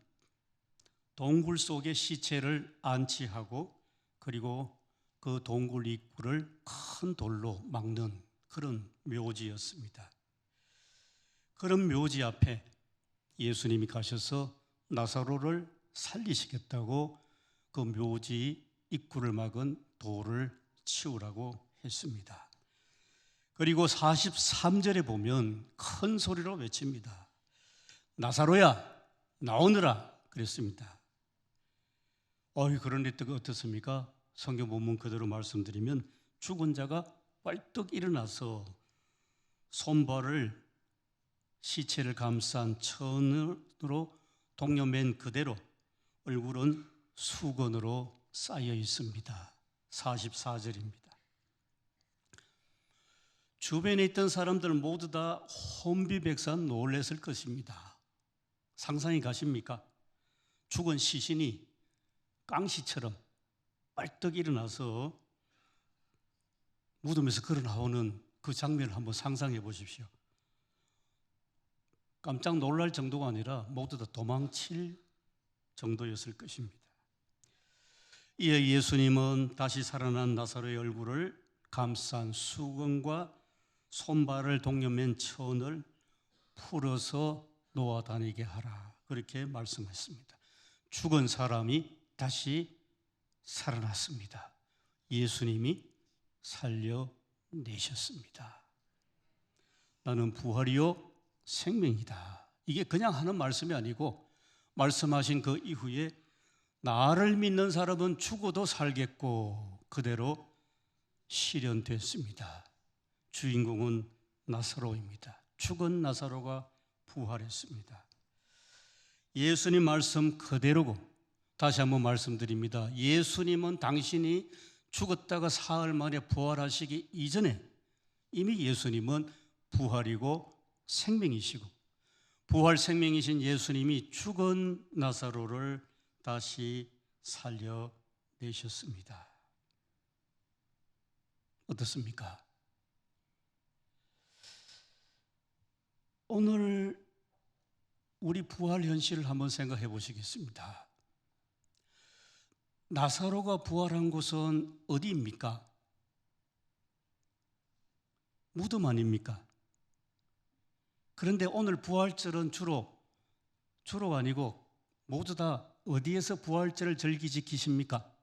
동굴 속에 시체를 안치하고 그리고 그 동굴 입구를 큰 돌로 막는 그런 묘지였습니다. 그런 묘지 앞에 예수님이 가셔서 나사로를 살리시겠다고 그 묘지 입구를 막은 돌을 치우라고 했습니다. 그리고 43절에 보면 큰 소리로 외칩니다. 나사로야, 나오너라 그랬습니다. 그런데 어떻습니까? 성경 본문 그대로 말씀드리면 죽은 자가 벌떡 일어나서 손발을 시체를 감싼 천으로 동여맨 그대로 얼굴은 수건으로 쌓여 있습니다. 44절입니다. 주변에 있던 사람들 모두 다 혼비백산 놀랐을 것입니다. 상상이 가십니까? 죽은 시신이 깡시처럼 빨떡 일어나서 무덤에서 걸어 나오는 그 장면을 한번 상상해 보십시오. 깜짝 놀랄 정도가 아니라 모두 다 도망칠 정도였을 것입니다. 이에 예수님은 다시 살아난 나사로의 얼굴을 감싼 수건과 손발을 동여맨 천을 풀어서 놓아 다니게 하라. 그렇게 말씀했습니다. 죽은 사람이 다시 살아났습니다. 예수님이 살려내셨습니다. 나는 부활이요 생명이다. 이게 그냥 하는 말씀이 아니고 말씀하신 그 이후에 나를 믿는 사람은 죽어도 살겠고 그대로 실현됐습니다. 주인공은 나사로입니다. 죽은 나사로가 부활했습니다. 예수님 말씀 그대로고 다시 한번 말씀드립니다. 예수님은 당신이 죽었다가 사흘 만에 부활하시기 이전에 이미 예수님은 부활이고 생명이시고 부활 생명이신 예수님이 죽은 나사로를 다시 살려내셨습니다. 어떻습니까? 오늘 우리 부활 현실을 한번 생각해 보시겠습니다. 나사로가 부활한 곳은 어디입니까? 무덤 아닙니까? 그런데 오늘 부활절은 주로가 아니고 모두 다 어디에서 부활절을 절기 지키십니까?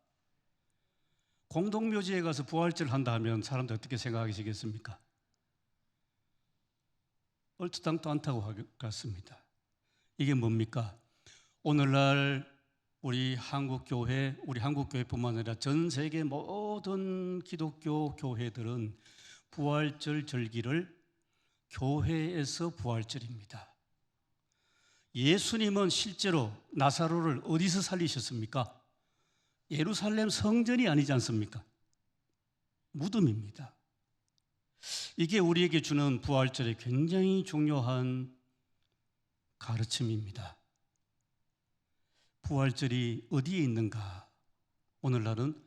공동묘지에 가서 부활절 한다 하면 사람들 어떻게 생각하시겠습니까? 얼토당토 않다고 하겠습니다. 이게 뭡니까? 오늘날 우리 한국교회뿐만 아니라 전 세계 모든 기독교 교회들은 부활절 절기를 교회에서 부활절입니다. 예수님은 실제로 나사로를 어디서 살리셨습니까? 예루살렘 성전이 아니지 않습니까? 무덤입니다. 이게 우리에게 주는 부활절의 굉장히 중요한 가르침입니다. 부활절이 어디에 있는가? 오늘날은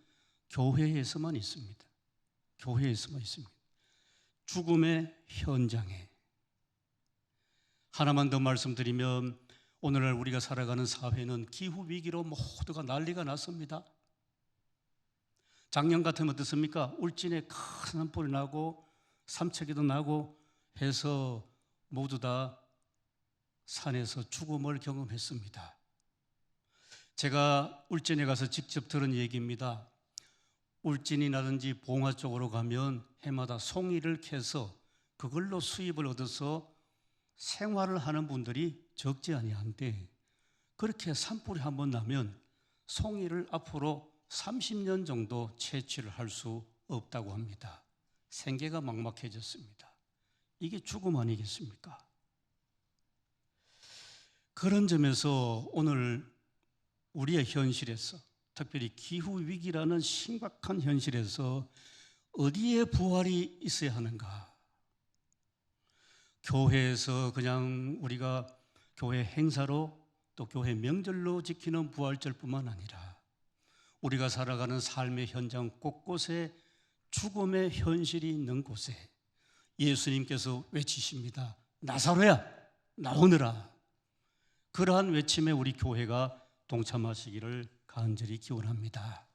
교회에서만 있습니다. 교회에서만 있습니다. 죽음의 현장에. 하나만 더 말씀드리면 오늘날 우리가 살아가는 사회는 기후위기로 모두가 난리가 났습니다. 작년 같으면 어떻습니까? 울진에 큰 산불이 나고 삼척에도 나고 해서 모두 다 산에서 죽음을 경험했습니다. 제가 울진에 가서 직접 들은 얘기입니다. 울진이라든지 봉화 쪽으로 가면 해마다 송이를 캐서 그걸로 수입을 얻어서 생활을 하는 분들이 적지 아니한데, 그렇게 산불이 한번 나면 송이를 앞으로 30년 정도 채취를 할 수 없다고 합니다. 생계가 막막해졌습니다. 이게 죽음 아니겠습니까? 그런 점에서 오늘 우리의 현실에서, 특별히 기후위기라는 심각한 현실에서 어디에 부활이 있어야 하는가? 교회에서 그냥 우리가 교회 행사로 또 교회 명절로 지키는 부활절뿐만 아니라 우리가 살아가는 삶의 현장 곳곳에 죽음의 현실이 있는 곳에 예수님께서 외치십니다. 나사로야, 나오너라. 그러한 외침에 우리 교회가 동참하시기를 간절히 기원합니다.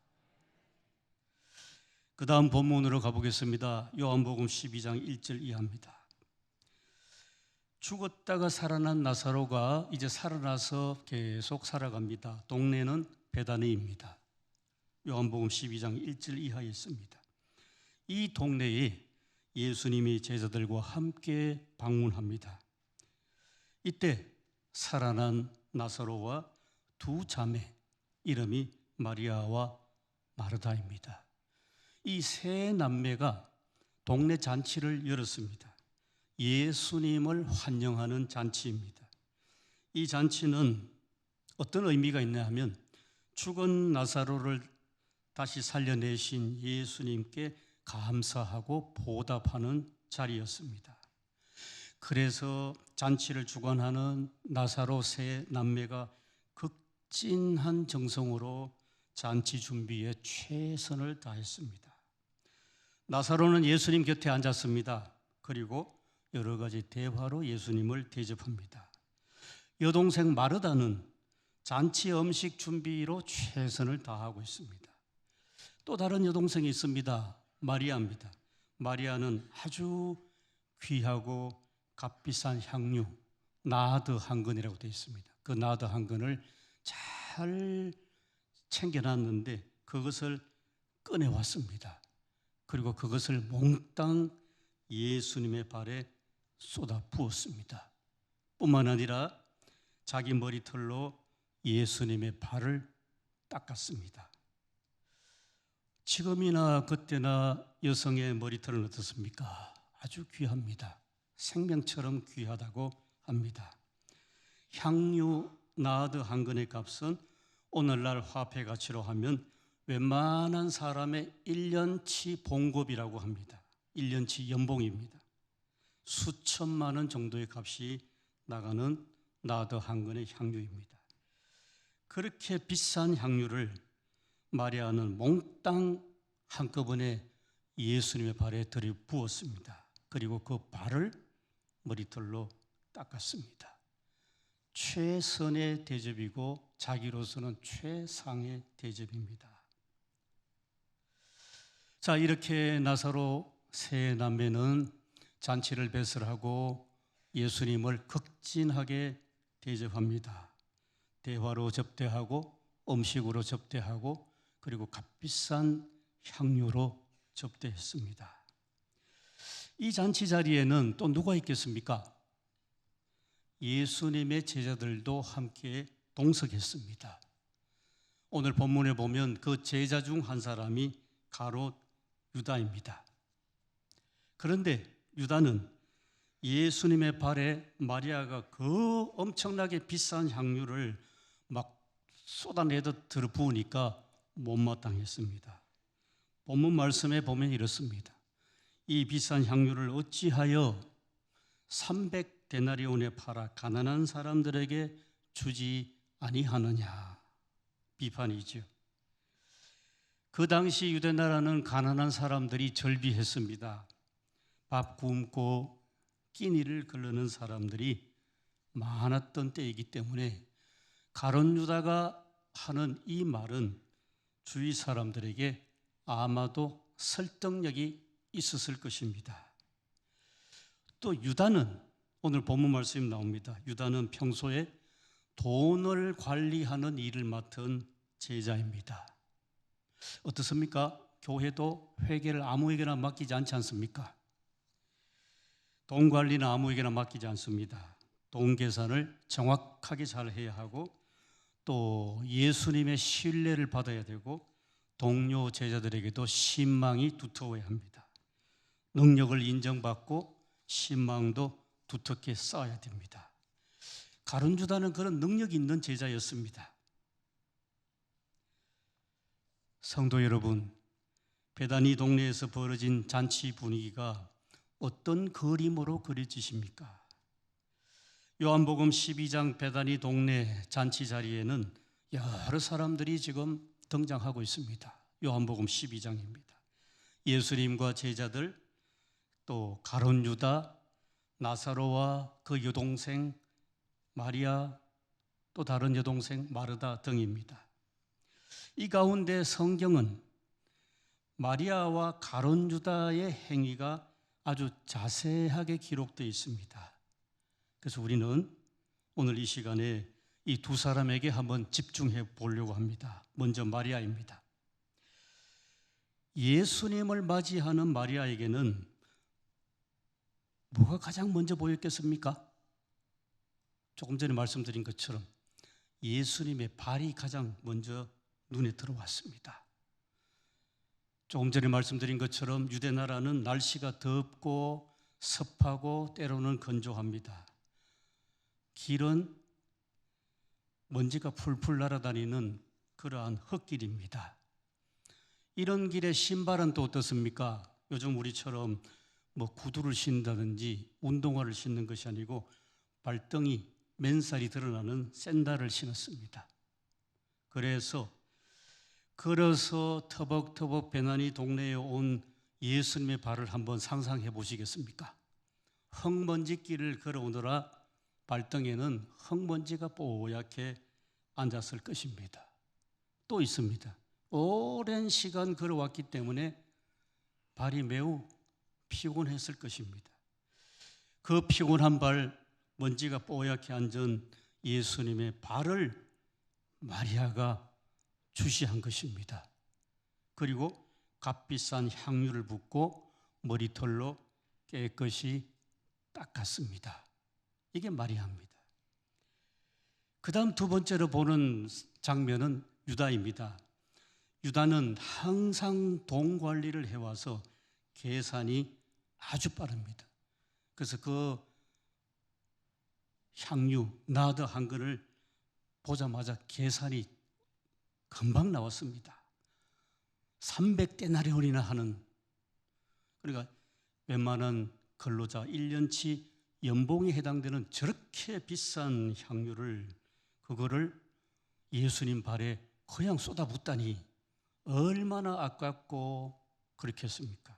그 다음 본문으로 가보겠습니다. 요한복음 12장 1절 이하입니다. 죽었다가 살아난 나사로가 이제 살아나서 계속 살아갑니다. 동네는 베다니입니다. 요한복음 12장 1절 이하에 있습니다. 이 동네에 예수님이 제자들과 함께 방문합니다. 이때 살아난 나사로와 두 자매, 이름이 마리아와 마르다입니다. 이 세 남매가 동네 잔치를 열었습니다. 예수님을 환영하는 잔치입니다. 이 잔치는 어떤 의미가 있냐 하면 죽은 나사로를 다시 살려내신 예수님께 감사하고 보답하는 자리였습니다. 그래서 잔치를 주관하는 나사로 세 남매가 극진한 정성으로 잔치 준비에 최선을 다했습니다. 나사로는 예수님 곁에 앉았습니다. 그리고 여러 가지 대화로 예수님을 대접합니다. 여동생 마르다는 잔치 음식 준비로 최선을 다하고 있습니다. 또 다른 여동생이 있습니다. 마리아입니다. 마리아는 아주 귀하고 값비싼 향유, 나드 한 근이라고 되어 있습니다. 그 나드 한 근을 잘 챙겨놨는데 그것을 꺼내왔습니다. 그리고 그것을 몽땅 예수님의 발에 쏟아 부었습니다. 뿐만 아니라 자기 머리털로 예수님의 발을 닦았습니다. 지금이나 그때나 여성의 머리털은 어떻습니까? 아주 귀합니다. 생명처럼 귀하다고 합니다. 향유 나드 한 근의 값은 오늘날 화폐 가치로 하면 웬만한 사람의 1년치 봉급이라고 합니다. 1년치 연봉입니다. 수천만 원 정도의 값이 나가는 나드 한 근의 향유입니다. 그렇게 비싼 향유를 마리아는 몽땅 한꺼번에 예수님의 발에 들이부었습니다. 그리고 그 발을 머리털로 닦았습니다. 최선의 대접이고 자기로서는 최상의 대접입니다. 자, 이렇게 나사로 세 남매는 잔치를 배설하고 예수님을 극진하게 대접합니다. 대화로 접대하고 음식으로 접대하고 그리고 값비싼 향유로 접대했습니다. 이 잔치 자리에는 또 누가 있겠습니까? 예수님의 제자들도 함께 동석했습니다. 오늘 본문에 보면 그 제자 중 한 사람이 가롯 유다입니다. 그런데 유다는 예수님의 발에 마리아가 그 엄청나게 비싼 향유를 막 쏟아내듯 들부으니까 못마땅했습니다. 본문 말씀에 보면 이렇습니다. 이 비싼 향유를 어찌하여 300데나리온에 팔아 가난한 사람들에게 주지 아니하느냐, 비판이죠. 그 당시 유대 나라는 가난한 사람들이 절비했습니다. 밥 굶고 끼니를 거르는 사람들이 많았던 때이기 때문에 가룟 유다가 하는 이 말은 주위 사람들에게 아마도 설득력이 있었을 것입니다. 또 유다는 오늘 본문 말씀이 나옵니다. 유다는 평소에 돈을 관리하는 일을 맡은 제자입니다. 어떻습니까? 교회도 회계를 아무에게나 맡기지 않지 않습니까? 돈 관리는 아무에게나 맡기지 않습니다. 돈 계산을 정확하게 잘 해야 하고 또 예수님의 신뢰를 받아야 되고 동료 제자들에게도 신망이 두터워야 합니다. 능력을 인정받고 신망도 두텁게 쌓아야 됩니다. 가룟 유다는 그런 능력이 있는 제자였습니다. 성도 여러분, 베다니 동네에서 벌어진 잔치 분위기가 어떤 그림으로 그려지십니까? 요한복음 12장 베다니 동네 잔치 자리에는 여러 사람들이 지금 등장하고 있습니다. 요한복음 12장입니다. 예수님과 제자들, 또 가룟 유다, 나사로와 그 여동생 마리아, 또 다른 여동생 마르다 등입니다. 이 가운데 성경은 마리아와 가룟 유다의 행위가 아주 자세하게 기록되어 있습니다. 그래서 우리는 오늘 이 시간에 이 두 사람에게 한번 집중해 보려고 합니다. 먼저 마리아입니다. 예수님을 맞이하는 마리아에게는 뭐가 가장 먼저 보였겠습니까? 조금 전에 말씀드린 것처럼 예수님의 발이 가장 먼저 눈에 들어왔습니다. 조금 전에 말씀드린 것처럼 유대 나라는 날씨가 덥고 습하고 때로는 건조합니다. 길은 먼지가 풀풀 날아다니는 그러한 흙길입니다. 이런 길에 신발은 또 어떻습니까? 요즘 우리처럼 뭐 구두를 신다든지 운동화를 신는 것이 아니고 발등이 맨살이 드러나는 샌들을 신었습니다. 그래서 걸어서 터벅터벅 베나니 동네에 온 예수님의 발을 한번 상상해 보시겠습니까? 흙먼지 길을 걸어오느라 발등에는 흙먼지가 뽀얗게 앉았을 것입니다. 또 있습니다. 오랜 시간 걸어왔기 때문에 발이 매우 피곤했을 것입니다. 그 피곤한 발, 먼지가 뽀얗게 앉은 예수님의 발을 마리아가 주시한 것입니다. 그리고 값비싼 향유를 붓고 머리털로 깨끗이 닦았습니다. 이게 마리아입니다. 그 다음 두 번째로 보는 장면은 유다입니다. 유다는 항상 돈 관리를 해와서 계산이 아주 빠릅니다. 그래서 그 향유, 나드 한 근을 보자마자 계산이 금방 나왔습니다. 300데나리온이나 하는, 그러니까 웬만한 근로자 1년치 연봉에 해당되는 저렇게 비싼 향유를 그거를 예수님 발에 그냥 쏟아붓다니 얼마나 아깝고 그렇게 했습니까?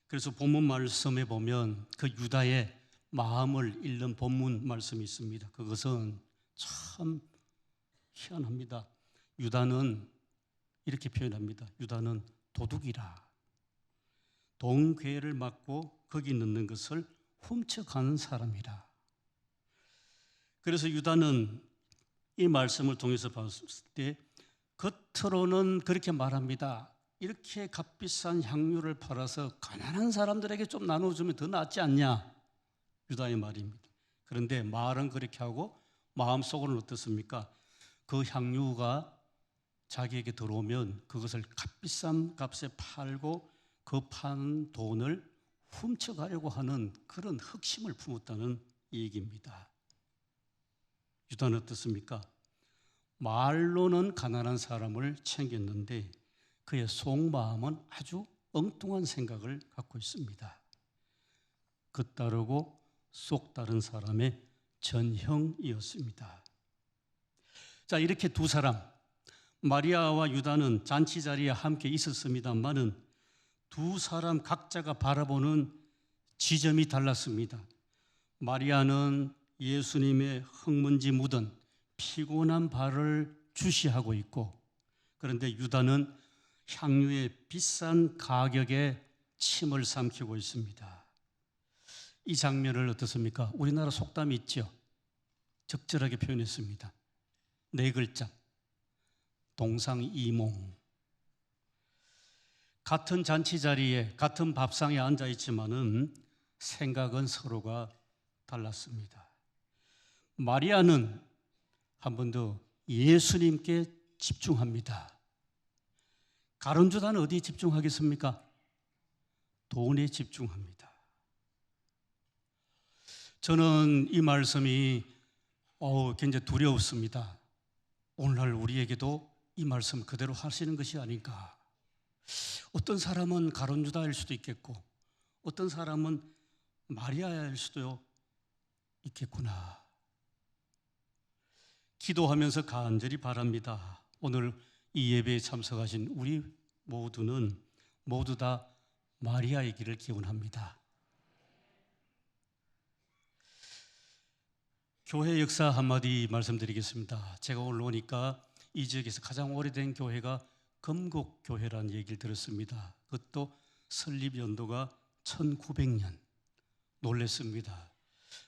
그래서 본문 말씀에 보면 그 유다의 마음을 읽는 본문 말씀이 있습니다. 그것은 참 희한합니다. 유다는 이렇게 표현합니다. 유다는 도둑이라. 돈괴를 맞고 거기 넣는 것을 훔쳐가는 사람이라. 그래서 유다는 이 말씀을 통해서 봤을 때 겉으로는 그렇게 말합니다. 이렇게 값비싼 향유를 팔아서 가난한 사람들에게 좀 나눠주면 더 낫지 않냐? 유다의 말입니다. 그런데 말은 그렇게 하고 마음속으로는 어떻습니까? 그 향유가 자기에게 들어오면 그것을 값비싼 값에 팔고 그 파는 돈을 훔쳐가려고 하는 그런 흑심을 품었다는 얘기입니다. 유다는 어떻습니까? 말로는 가난한 사람을 챙겼는데 그의 속마음은 아주 엉뚱한 생각을 갖고 있습니다. 겉다르고 속 다른 사람의 전형이었습니다. 자, 이렇게 두 사람, 마리아와 유다는 잔치 자리에 함께 있었습니다만은 두 사람 각자가 바라보는 지점이 달랐습니다. 마리아는 예수님의 흙먼지 묻은 피곤한 발을 주시하고 있고, 그런데 유다는 향유의 비싼 가격에 침을 삼키고 있습니다. 이 장면을 어떻습니까? 우리나라 속담이 있죠. 적절하게 표현했습니다. 4글자, 동상이몽. 같은 잔치 자리에 같은 밥상에 앉아 있지만은 생각은 서로가 달랐습니다. 마리아는 한 번 더 예수님께 집중합니다. 가룟유다는 어디에 집중하겠습니까? 돈에 집중합니다. 저는 이 말씀이 굉장히 두려웠습니다. 오늘날 우리에게도 이 말씀 그대로 하시는 것이 아닌가. 어떤 사람은 가룟유다일 수도 있겠고 어떤 사람은 마리아일 수도 있겠구나. 기도하면서 간절히 바랍니다. 오늘 이 예배에 참석하신 우리 모두는 모두 다 마리아의 길을 기원합니다. 교회 역사 한마디 말씀드리겠습니다. 제가 오늘 오니까 이 지역에서 가장 오래된 교회가 금곡교회라는 얘기를 들었습니다. 그것도 설립 연도가 1900년. 놀랐습니다.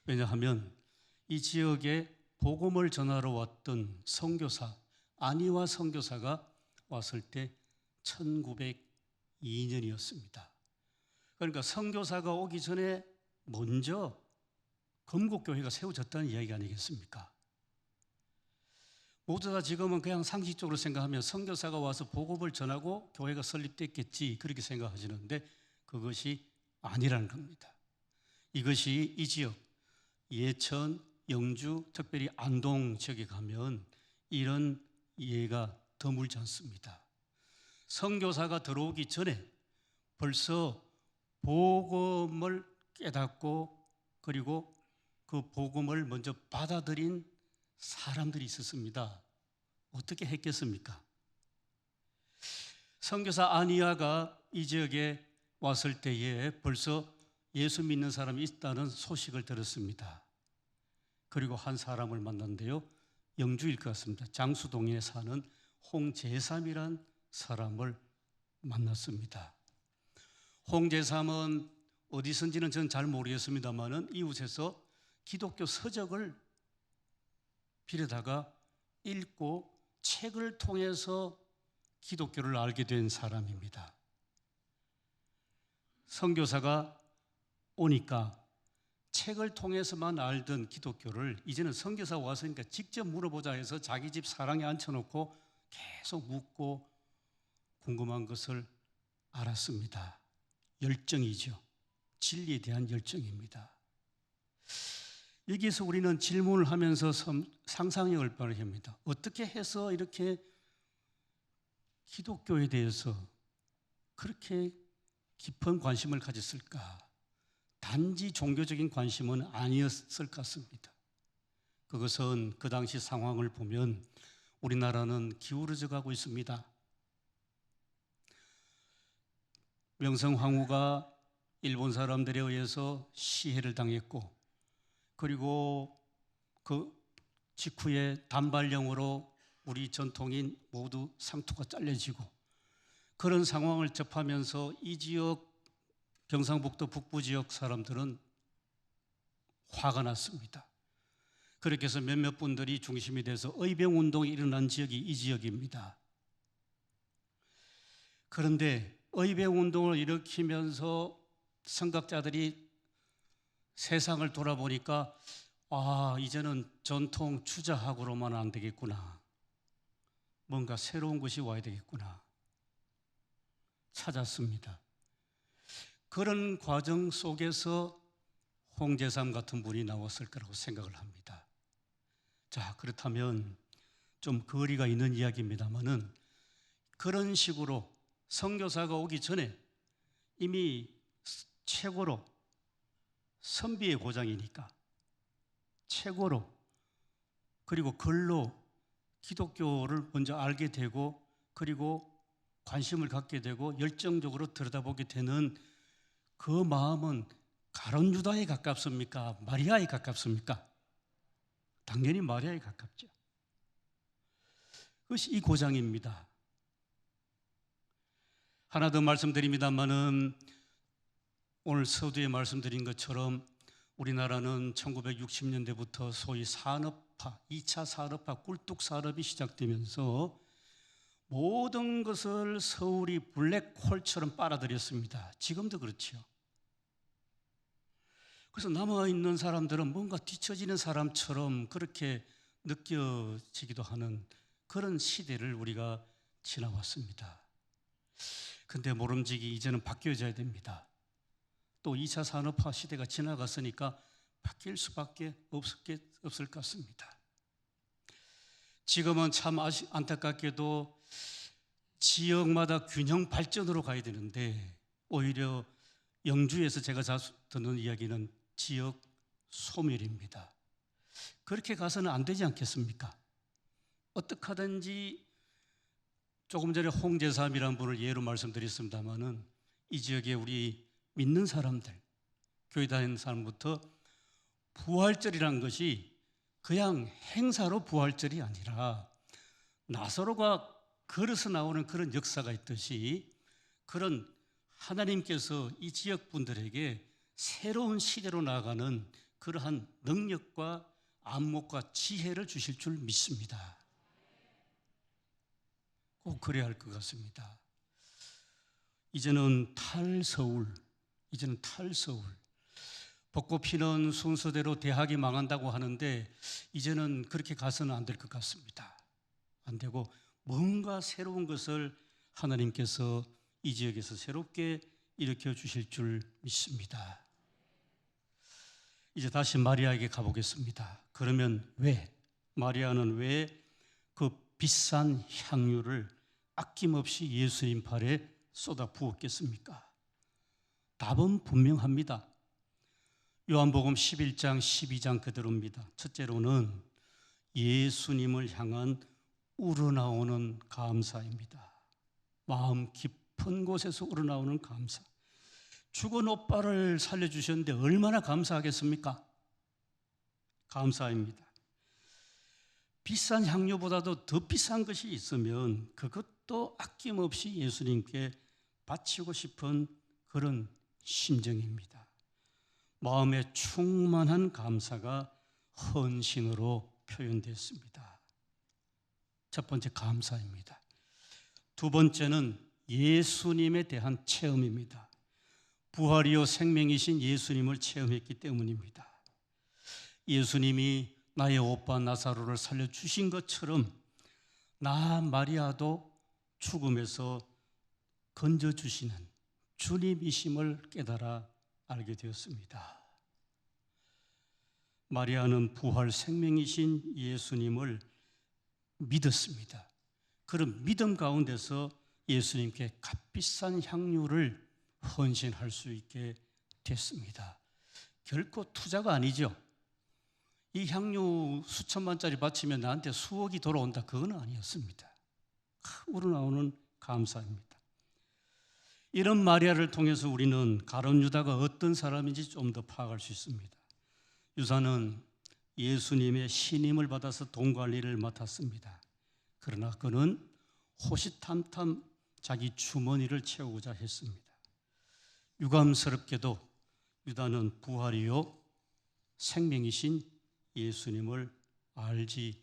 왜냐하면 이 지역에 복음을 전하러 왔던 선교사 안희화 선교사가 왔을 때 1902년이었습니다. 그러니까 선교사가 오기 전에 먼저 금곡교회가 세워졌다는 이야기 아니겠습니까? 모두 다 지금은 그냥 상식적으로 생각하면 선교사가 와서 복음을 전하고 교회가 설립됐겠지 그렇게 생각하시는데 그것이 아니라는 겁니다. 이것이 이 지역 예천, 영주, 특별히 안동 지역에 가면 이런 예가 드물지 않습니다. 선교사가 들어오기 전에 벌써 복음을 깨닫고 그리고 그 복음을 먼저 받아들인 사람들이 있었습니다. 어떻게 했겠습니까? 선교사 안희아가 이 지역에 왔을 때에 벌써 예수 믿는 사람이 있다는 소식을 들었습니다. 그리고 한 사람을 만났는데요. 영주일 것 같습니다. 장수동에 사는 홍제삼이란 사람을 만났습니다. 홍제삼은 어디선지는 저는 잘 모르겠습니다만은 이웃에서 기독교 서적을 빌려다가 읽고 책을 통해서 기독교를 알게 된 사람입니다. 선교사가 오니까 책을 통해서만 알던 기독교를 이제는 선교사 왔으니까 직접 물어보자 해서 자기 집 사랑에 앉혀놓고 계속 묻고 궁금한 것을 알았습니다. 열정이죠. 진리에 대한 열정입니다. 여기에서 우리는 질문을 하면서 상상력을 발휘합니다. 어떻게 해서 이렇게 기독교에 대해서 그렇게 깊은 관심을 가졌을까? 단지 종교적인 관심은 아니었을 것 같습니다. 그것은 그 당시 상황을 보면 우리나라는 기울어져 가고 있습니다. 명성황후가 일본 사람들에 의해서 시해를 당했고 그리고 그 직후에 단발령으로 우리 전통인 모두 상투가 잘려지고 그런 상황을 접하면서 이 지역 경상북도 북부 지역 사람들은 화가 났습니다. 그렇게 해서 몇몇 분들이 중심이 돼서 의병운동이 일어난 지역이 이 지역입니다. 그런데 의병운동을 일으키면서 선각자들이 세상을 돌아보니까 이제는 전통 추자학으로만 안 되겠구나. 뭔가 새로운 것이 와야 되겠구나. 찾았습니다. 그런 과정 속에서 홍제삼 같은 분이 나왔을 거라고 생각을 합니다. 자, 그렇다면 좀 거리가 있는 이야기입니다만은 그런 식으로 선교사가 오기 전에 이미 최고로 선비의 고장이니까 최고로 그리고 글로 기독교를 먼저 알게 되고 그리고 관심을 갖게 되고 열정적으로 들여다보게 되는 그 마음은 가룟유다에 가깝습니까? 마리아에 가깝습니까? 당연히 마리아에 가깝죠. 그것이 이 고장입니다. 하나 더 말씀드립니다마는 오늘 서두에 말씀드린 것처럼 우리나라는 1960년대부터 소위 산업화, 2차 산업화, 꿀뚝 산업이 시작되면서 모든 것을 서울이 블랙홀처럼 빨아들였습니다. 지금도 그렇죠. 그래서 남아있는 사람들은 뭔가 뒤처지는 사람처럼 그렇게 느껴지기도 하는 그런 시대를 우리가 지나왔습니다. 근데 모름지기 이제는 바뀌어져야 됩니다. 또 2차 산업화 시대가 지나갔으니까 바뀔 수밖에 없을 것 같습니다. 지금은 참 안타깝게도 지역마다 균형 발전으로 가야 되는데 오히려 영주에서 제가 자주 듣는 이야기는 지역 소멸입니다. 그렇게 가서는 안 되지 않겠습니까? 어떻게 하든지 조금 전에 홍제삼이라는 분을 예로 말씀드렸습니다마는 이 지역에 우리 믿는 사람들, 교회 다니는 사람부터 부활절이라는 것이 그냥 행사로 부활절이 아니라 나사로가 걸어서 나오는 그런 역사가 있듯이 그런 하나님께서 이 지역 분들에게 새로운 시대로 나아가는 그러한 능력과 안목과 지혜를 주실 줄 믿습니다. 꼭 그래야 할 것 같습니다. 이제는 탈서울, 벚꽃 피는 순서대로 대학이 망한다고 하는데 이제는 그렇게 가서는 안 될 것 같습니다. 안 되고 뭔가 새로운 것을 하나님께서 이 지역에서 새롭게 일으켜 주실 줄 믿습니다. 이제 다시 마리아에게 가보겠습니다. 그러면 마리아는 왜 그 비싼 향유를 아낌없이 예수님 발에 쏟아 부었겠습니까? 답은 분명합니다. 요한복음 11장 12장 그대로입니다. 첫째로는 예수님을 향한 우러나오는 감사입니다. 마음 깊은 곳에서 우러나오는 감사. 죽은 오빠를 살려주셨는데 얼마나 감사하겠습니까? 감사입니다. 비싼 향유보다도 더 비싼 것이 있으면 그것도 아낌없이 예수님께 바치고 싶은 그런 심정입니다. 마음에 충만한 감사가 헌신으로 표현됐습니다. 첫 번째 감사입니다. 두 번째는 예수님에 대한 체험입니다. 부활이요 생명이신 예수님을 체험했기 때문입니다. 예수님이 나의 오빠 나사로를 살려주신 것처럼 나 마리아도 죽음에서 건져주시는 주님이심을 깨달아 알게 되었습니다. 마리아는 부활 생명이신 예수님을 믿었습니다. 그런 믿음 가운데서 예수님께 값비싼 향유를 헌신할 수 있게 됐습니다. 결코 투자가 아니죠. 이 향유 수천만짜리 바치면 나한테 수억이 돌아온다. 그건 아니었습니다. 우러나오는 감사입니다. 이런 마리아를 통해서 우리는 가룟 유다가 어떤 사람인지 좀 더 파악할 수 있습니다. 유다는 예수님의 신임을 받아서 돈 관리를 맡았습니다. 그러나 그는 호시탐탐 자기 주머니를 채우고자 했습니다. 유감스럽게도 유다는 부활이요 생명이신 예수님을 알지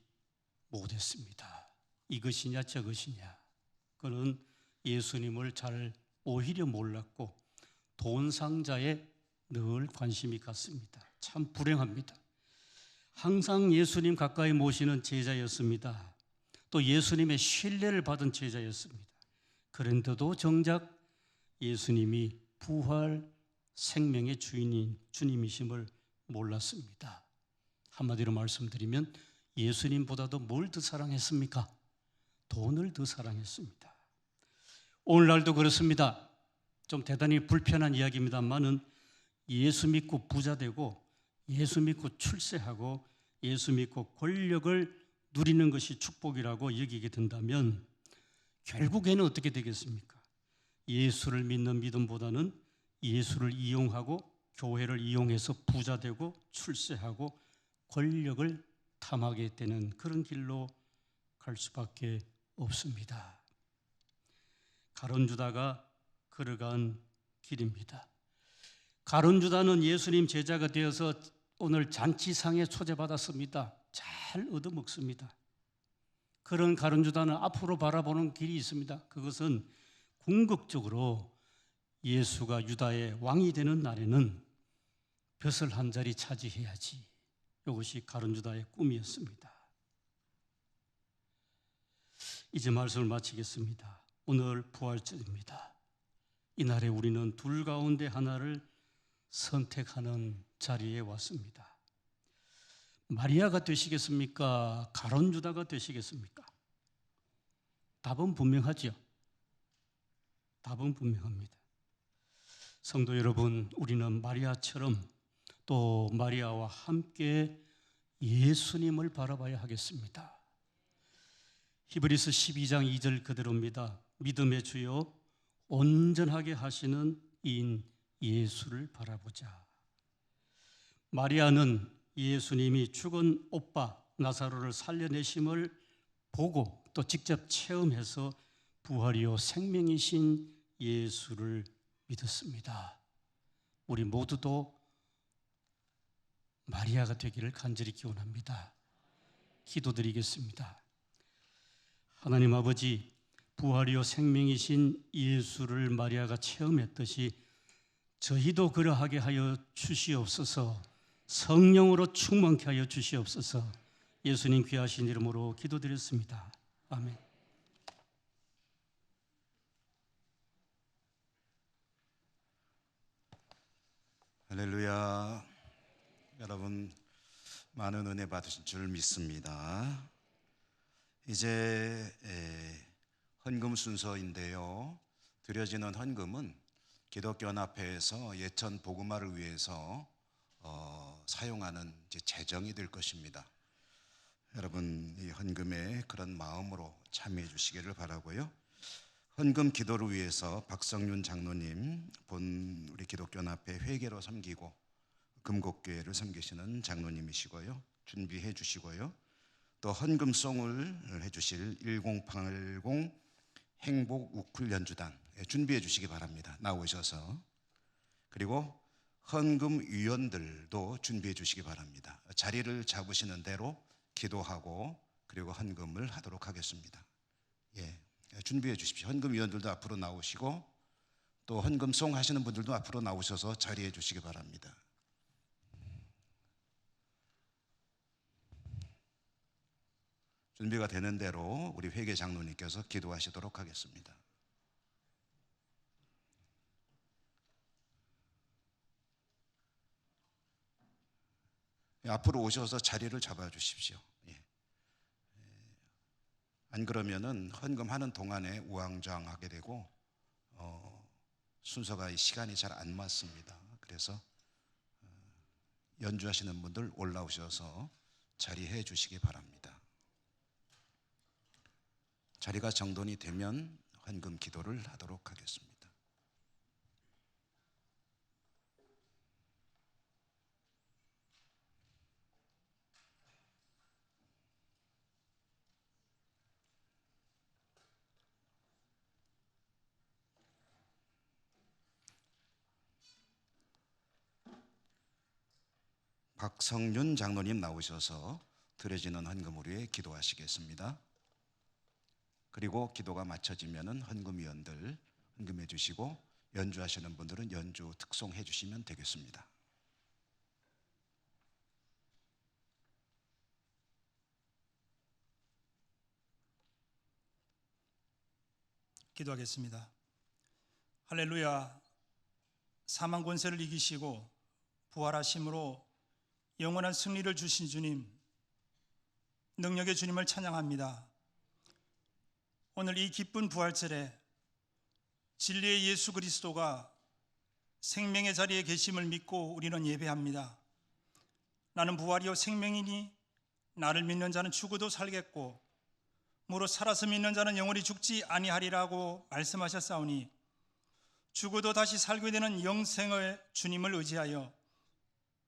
못했습니다. 이것이냐 저것이냐. 그는 예수님을 잘 오히려 몰랐고 돈 상자에 늘 관심이 갔습니다. 참 불행합니다. 항상 예수님 가까이 모시는 제자였습니다. 또 예수님의 신뢰를 받은 제자였습니다. 그런데도 정작 예수님이 부활 생명의 주인인 주님이심을 몰랐습니다. 한마디로 말씀드리면 예수님보다도 뭘 더 사랑했습니까? 돈을 더 사랑했습니다. 오늘날도 그렇습니다. 좀 대단히 불편한 이야기입니다만은 예수 믿고 부자 되고 예수 믿고 출세하고 예수 믿고 권력을 누리는 것이 축복이라고 여기게 된다면 결국에는 어떻게 되겠습니까? 예수를 믿는 믿음보다는 예수를 이용하고 교회를 이용해서 부자 되고 출세하고 권력을 탐하게 되는 그런 길로 갈 수밖에 없습니다. 가룟 유다가 걸어간 길입니다. 가룟 유다는 예수님 제자가 되어서 오늘 잔치상에 초대받았습니다. 잘 얻어먹습니다. 그런 가룟 유다는 앞으로 바라보는 길이 있습니다. 그것은 궁극적으로 예수가 유다의 왕이 되는 날에는 벼슬 한 자리 차지해야지. 이것이 가룟 유다의 꿈이었습니다. 이제 말씀을 마치겠습니다. 오늘 부활절입니다. 이날에 우리는 둘 가운데 하나를 선택하는 자리에 왔습니다. 마리아가 되시겠습니까? 가룟 유다가 되시겠습니까? 답은 분명하지요. 답은 분명합니다. 성도 여러분, 우리는 마리아처럼 또 마리아와 함께 예수님을 바라봐야 하겠습니다. 히브리서 12장 2절 그대로입니다. 믿음의 주요 온전하게 하시는 이인 예수를 바라보자. 마리아는 예수님이 죽은 오빠 나사로를 살려내심을 보고 또 직접 체험해서 부활이요 생명이신 예수를 믿었습니다. 우리 모두도 마리아가 되기를 간절히 기원합니다. 기도드리겠습니다. 하나님 아버지, 부활이요 생명이신 예수를 마리아가 체험했듯이 저희도 그러하게 하여 주시옵소서. 성령으로 충만케 하여 주시옵소서. 예수님 귀하신 이름으로 기도드렸습니다. 아멘.
할렐루야. 여러분 많은 은혜 받으신 줄 믿습니다. 이제 헌금 순서인데요. 드려지는 헌금은 기독교연합회에서 예천 복음화를 위해서 사용하는 재정이 될 것입니다. 여러분 이 헌금에 그런 마음으로 참여해 주시기를 바라고요. 헌금 기도를 위해서 박성윤 장로님, 본 우리 기독교연합회 회계로 섬기고 금곡교회를 섬기시는 장로님이시고요. 준비해 주시고요. 또 헌금송을 해주실 1080 행복 우쿨 연주단 준비해 주시기 바랍니다. 나오셔서. 그리고 헌금위원들도 준비해 주시기 바랍니다. 자리를 잡으시는 대로 기도하고 그리고 헌금을 하도록 하겠습니다. 준비해 주십시오. 헌금위원들도 앞으로 나오시고 또 헌금송 하시는 분들도 앞으로 나오셔서 자리해 주시기 바랍니다. 준비가 되는 대로 우리 회계 장로님께서 기도하시도록 하겠습니다. 앞으로 오셔서 자리를 잡아 주십시오. 안 그러면은 헌금하는 동안에 우왕좌왕하게 되고 순서가 시간이 잘 안 맞습니다. 그래서 연주하시는 분들 올라오셔서 자리해 주시기 바랍니다. 자리가 정돈이 되면 헌금 기도를 하도록 하겠습니다. 박성윤 장로님 나오셔서 드려지는 헌금을 위해 기도하시겠습니다. 그리고 기도가 마쳐지면은 헌금위원들 헌금해 주시고 연주하시는 분들은 연주 특송해 주시면 되겠습니다.
기도하겠습니다. 할렐루야. 사망 권세를 이기시고 부활하심으로 영원한 승리를 주신 주님, 능력의 주님을 찬양합니다. 오늘 이 기쁜 부활절에 진리의 예수 그리스도가 생명의 자리에 계심을 믿고 우리는 예배합니다. 나는 부활이요 생명이니 나를 믿는 자는 죽어도 살겠고 무릇 살아서 믿는 자는 영원히 죽지 아니하리라고 말씀하셨사오니 죽어도 다시 살게 되는 영생의 주님을 의지하여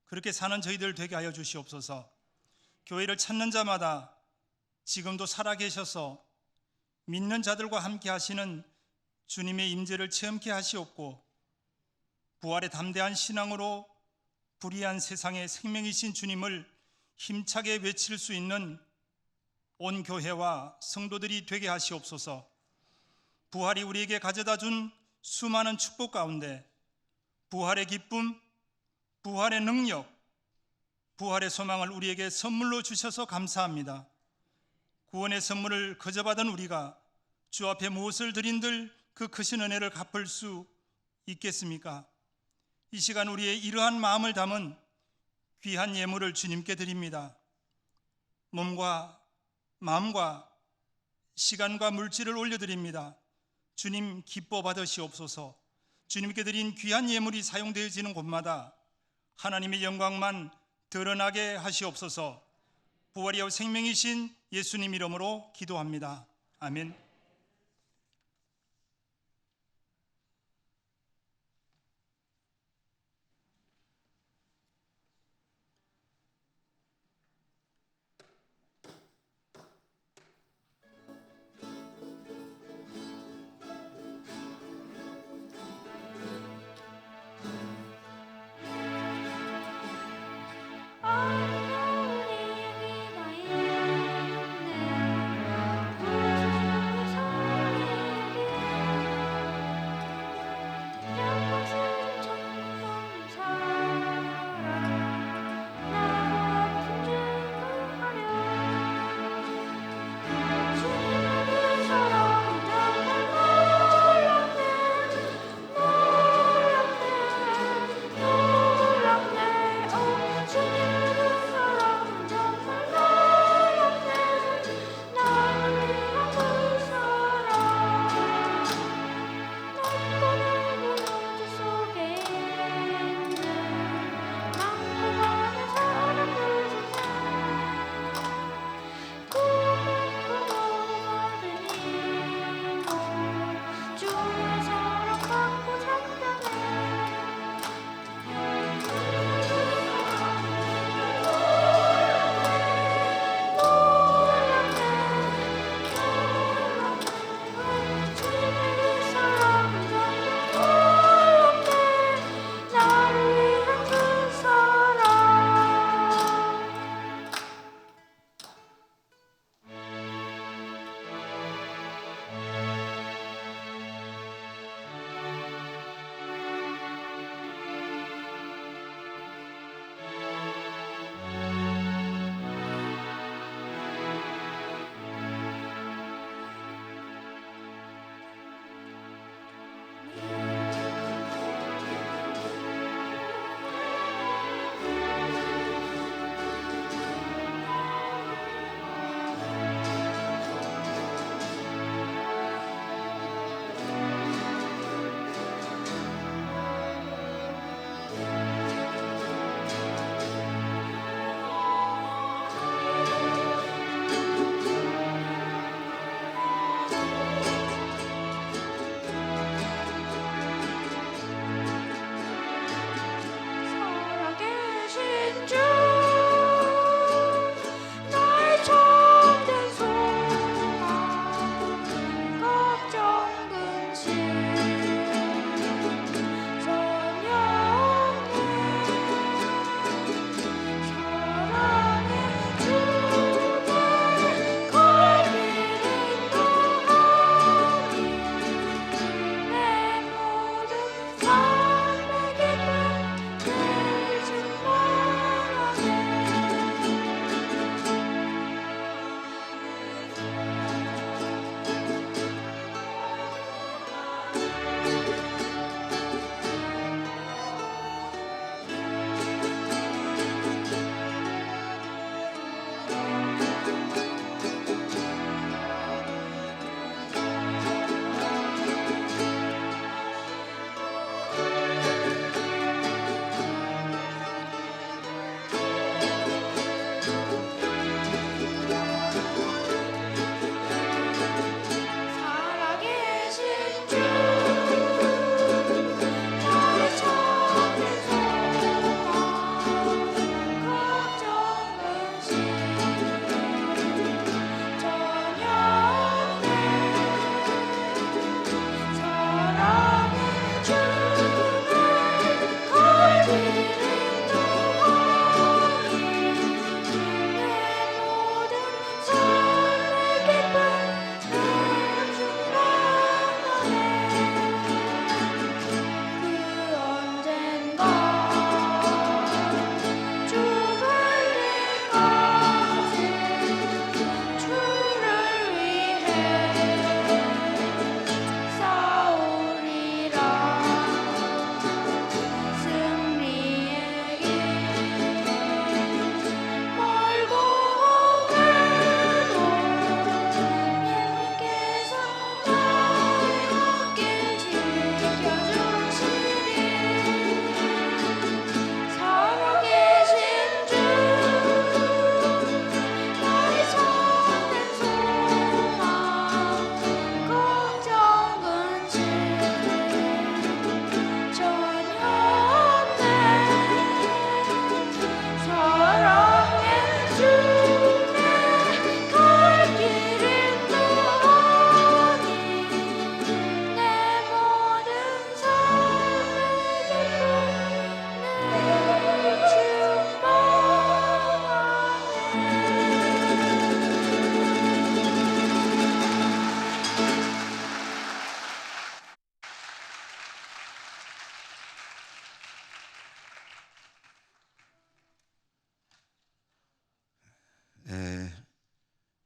그렇게 사는 저희들 되게 하여 주시옵소서. 교회를 찾는 자마다 지금도 살아계셔서 믿는 자들과 함께 하시는 주님의 임재를 체험케 하시옵고 부활의 담대한 신앙으로 불의한 세상의 생명이신 주님을 힘차게 외칠 수 있는 온 교회와 성도들이 되게 하시옵소서. 부활이 우리에게 가져다 준 수많은 축복 가운데 부활의 기쁨, 부활의 능력, 부활의 소망을 우리에게 선물로 주셔서 감사합니다. 구원의 선물을 거저 받은 우리가 주 앞에 무엇을 드린들 그 크신 은혜를 갚을 수 있겠습니까? 이 시간 우리의 이러한 마음을 담은 귀한 예물을 주님께 드립니다. 몸과 마음과 시간과 물질을 올려드립니다. 주님 기뻐 받으시옵소서. 주님께 드린 귀한 예물이 사용되어지는 곳마다 하나님의 영광만 드러나게 하시옵소서. 부활이요 생명이신 예수님 이름으로 기도합니다. 아멘.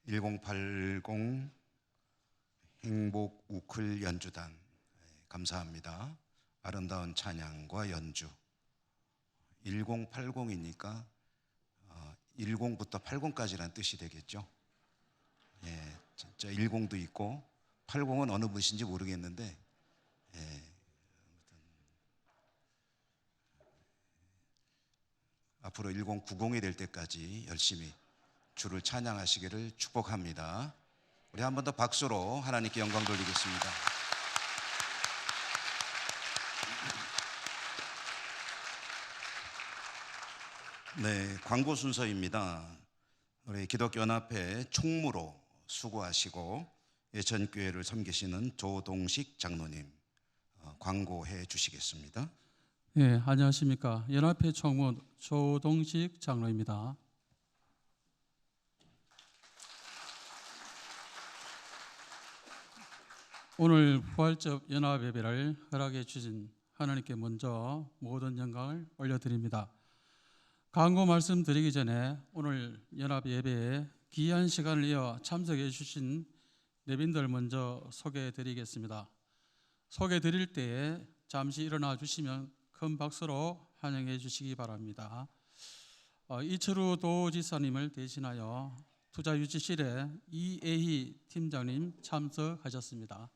1080 행복 우클 연주단 감사합니다. 아름다운 찬양과 연주. 1080이니까 10부터 80까지라는 뜻이 되겠죠. 예, 진짜 10도 있고 80은 어느 분인지 모르겠는데, 예, 앞으로 1090이 될 때까지 열심히 주를 찬양하시기를 축복합니다. 우리 한 번 더 박수로 하나님께 영광 돌리겠습니다. 네, 광고 순서입니다. 우리 기독교연합회 총무로 수고하시고 예천교회를 섬기시는 조동식 장로님 광고해 주시겠습니다.
네, 안녕하십니까. 연합회 총무 조동식 장로입니다. 오늘 부활절 연합예배를 허락해 주신 하나님께 먼저 모든 영광을 올려드립니다. 광고 말씀드리기 전에 오늘 연합예배에 귀한 시간을 이어 참석해 주신 내빈들 먼저 소개해 드리겠습니다. 소개해 드릴 때에 잠시 일어나 주시면 큰 박수로 환영해 주시기 바랍니다. 이철우 도지사님을 대신하여 투자유치실에 이애희 팀장님 참석하셨습니다.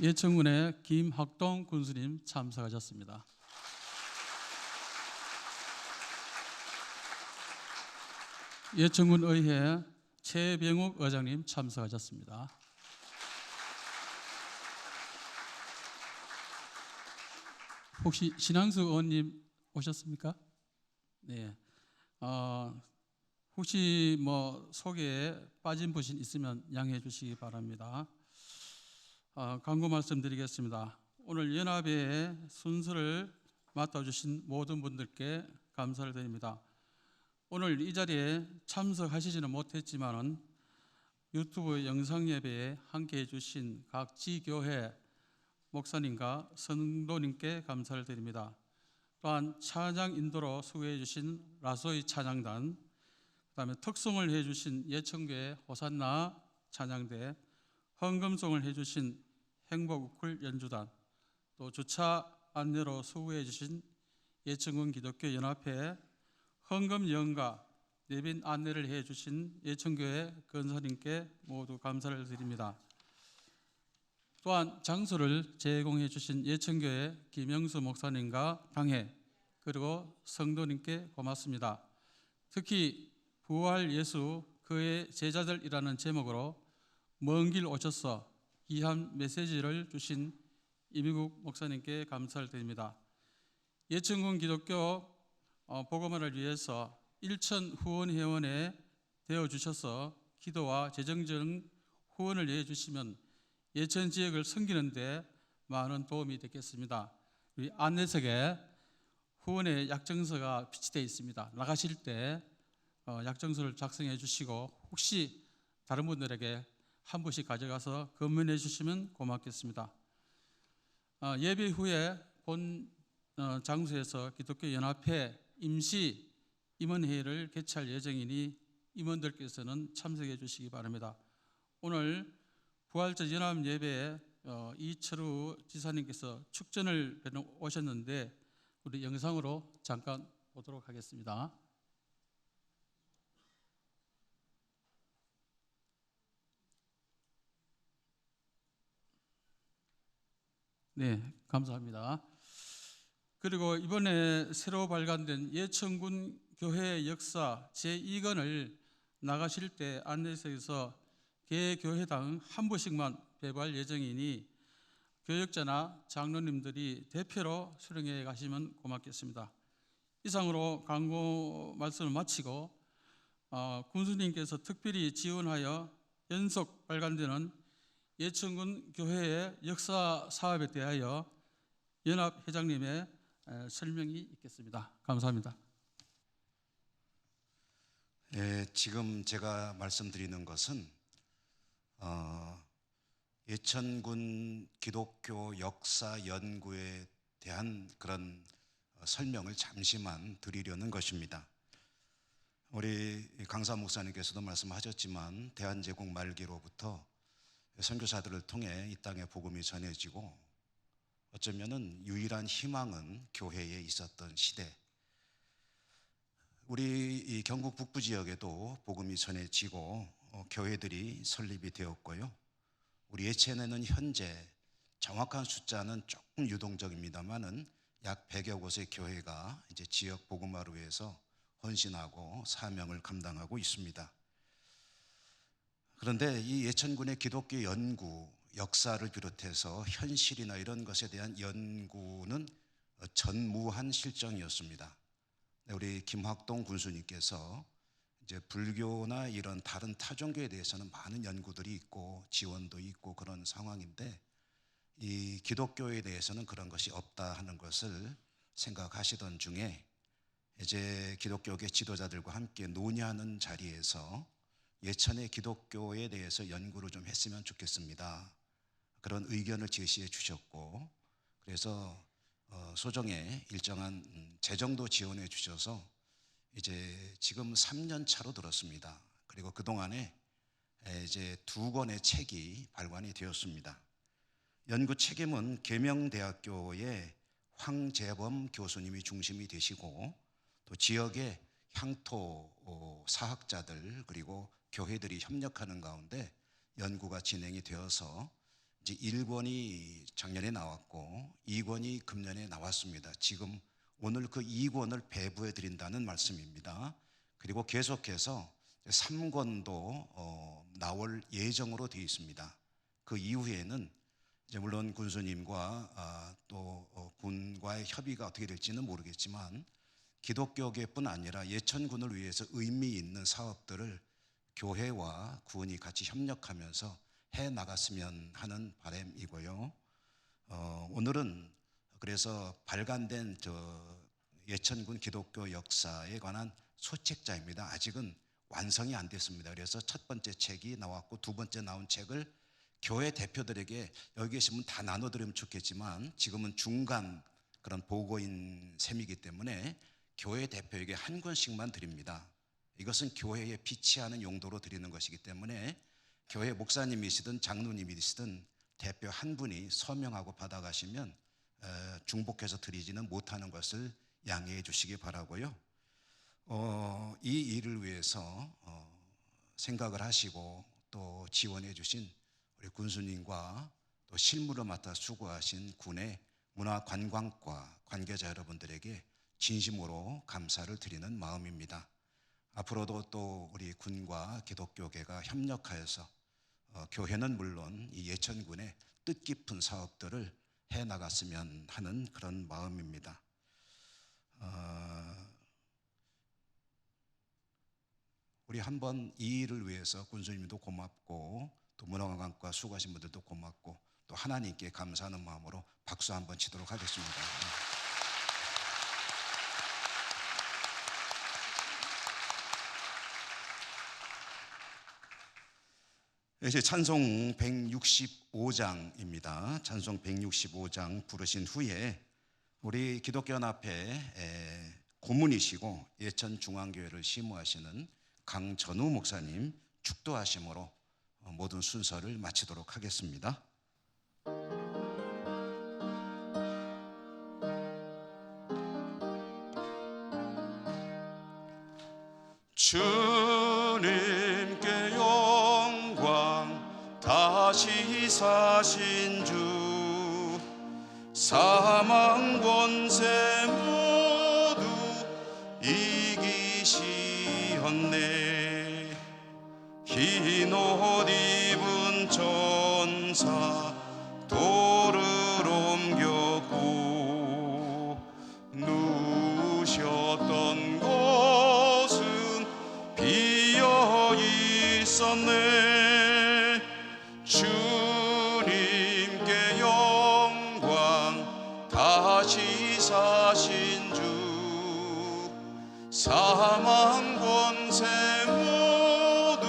예천군의 김학동 군수님 참석하셨습니다. 예천군 의회 최병욱 의장님 참석하셨습니다. 혹시 신앙수 의원님 오셨습니까? 네. 혹시 뭐 소개에 빠진 분이 있으면 양해해 주시기 바랍니다. 광고 말씀드리겠습니다. 오늘 연합회의 순서를 맡아주신 모든 분들께 감사를 드립니다. 오늘 이 자리에 참석하시지는 못했지만은 유튜브 영상 예배에 함께해 주신 각 지교회 목사님과 성도님께 감사를 드립니다. 또한 찬양 인도로 수고해 주신 라소이 찬양단, 그다음에 특송을 해 주신 예천교회 호산나 찬양대, 헌금송을 해 주신 행복우클 연주단, 또 주차 안내로 수고해 주신 예천군 기독교 연합회 헌금 연가 내빈 안내를 해 주신 예천교회 권사님께 모두 감사를 드립니다. 또한 장소를 제공해 주신 예천교회 김영수 목사님과 당회 그리고 성도님께 고맙습니다. 특히 부활 예수 그의 제자들이라는 제목으로 먼 길 오셔서 귀한 메시지를 주신 이미국 목사님께 감사를 드립니다. 예천군 기독교 복음화를 위해서 일천 후원 회원에 되어 주셔서 기도와 재정적 후원을 해 주시면 예천 지역을 섬기는 데 많은 도움이 되겠습니다. 우리 안내석에 후원의 약정서가 비치되어 있습니다. 나가실 때 약정서를 작성해 주시고 혹시 다른 분들에게 한 분씩 가져가서 건면해 주시면 고맙겠습니다. 예배 후에 본 장소에서 기독교 연합회 임시 임원회의를 개최할 예정이니 임원들께서는 참석해 주시기 바랍니다. 오늘 부활절 연합 예배에 이철우 지사님께서 축전을 오셨는데 우리 영상으로 잠깐 보도록 하겠습니다. 네, 감사합니다. 그리고 이번에 새로 발간된 예천군 교회 역사 제2권을 나가실 때 안내서에서 개교회당 한 부씩만 배부할 예정이니 교역자나 장로님들이 대표로 수령해 가시면 고맙겠습니다. 이상으로 광고 말씀을 마치고 군수님께서 특별히 지원하여 연속 발간되는 예천군 교회의 역사 사업에 대하여 연합 회장님의 설명이 있겠습니다. 감사합니다.
네, 지금 제가 말씀드리는 것은 예천군 기독교 역사 연구에 대한 그런 설명을 잠시만 드리려는 것입니다. 우리 강사 목사님께서도 말씀하셨지만 대한제국 말기로부터 선교사들을 통해 이 땅에 복음이 전해지고 어쩌면은 유일한 희망은 교회에 있었던 시대. 우리 이 경북 북부 지역에도 복음이 전해지고 교회들이 설립이 되었고요. 우리 예천에는 현재 정확한 숫자는 조금 유동적입니다만은 약 100여 곳의 교회가 이제 지역 복음화를 위해서 헌신하고 사명을 감당하고 있습니다. 그런데 이 예천군의 기독교 연구, 역사를 비롯해서 현실이나 이런 것에 대한 연구는 전무한 실정이었습니다. 우리 김학동 군수님께서 이제 불교나 이런 다른 타종교에 대해서는 많은 연구들이 있고 지원도 있고 그런 상황인데 이 기독교에 대해서는 그런 것이 없다 하는 것을 생각하시던 중에 이제 기독교계 지도자들과 함께 논의하는 자리에서 예천의 기독교에 대해서 연구를 좀 했으면 좋겠습니다. 그런 의견을 제시해 주셨고 그래서 소정에 일정한 재정도 지원해 주셔서 이제 지금 3년 차로 들었습니다. 그리고 그동안에 이제 2권의 책이 발간이 되었습니다. 연구 책임은 계명대학교의 황재범 교수님이 중심이 되시고 또 지역의 향토 사학자들 그리고 교회들이 협력하는 가운데 연구가 진행이 되어서 이제 1권이 작년에 나왔고 2권이 금년에 나왔습니다. 지금 오늘 그 2권을 배부해 드린다는 말씀입니다. 그리고 계속해서 3권도 나올 예정으로 되어 있습니다. 그 이후에는 이제 물론 군수님과 또 군과의 협의가 어떻게 될지는 모르겠지만 기독교계뿐 아니라 예천군을 위해서 의미 있는 사업들을 교회와 군이 같이 협력하면서 해 나갔으면 하는 바람이고요. 오늘은 그래서 발간된 예천군 기독교 역사에 관한 소책자입니다. 아직은 완성이 안 됐습니다. 그래서 첫 번째 책이 나왔고 두 번째 나온 책을 교회 대표들에게 여기 계신 분 다 나눠드리면 좋겠지만 지금은 중간 그런 보고인 셈이기 때문에 교회 대표에게 한 권씩만 드립니다. 이것은 교회에 비치하는 용도로 드리는 것이기 때문에 교회 목사님이시든 장로님이시든 대표 한 분이 서명하고 받아가시면 중복해서 드리지는 못하는 것을 양해해 주시기 바라고요. 이 일을 위해서 생각을 하시고 또 지원해 주신 우리 군수님과 또 실무를 맡아 수고하신 군의 문화관광과 관계자 여러분들에게 진심으로 감사를 드리는 마음입니다. 앞으로도 또 우리 군과 기독교계가 협력하여서 교회는 물론 이 예천군의 뜻깊은 사업들을 해 나갔으면 하는 그런 마음입니다. 우리 한번 이 일을 위해서 군수님도 고맙고 또 문화관광과 수고하신 분들도 고맙고 또 하나님께 감사하는 마음으로 박수 한번 치도록 하겠습니다. 이제 찬송 165장입니다. 찬송 165장 부르신 후에 우리 기독교연합회 고문이시고 예천중앙교회를 심우하시는 강전우 목사님 축도하심으로 모든 순서를 마치도록 하겠습니다. 주님께 영광 다시 사신 주 사망 권세 모두 이기시었네. 흰 옷 입은 천사 돌을 옮겼고 누우셨던 곳은 비어 있었네. 주님께 영광 다시 사신 주 사망 권세 모두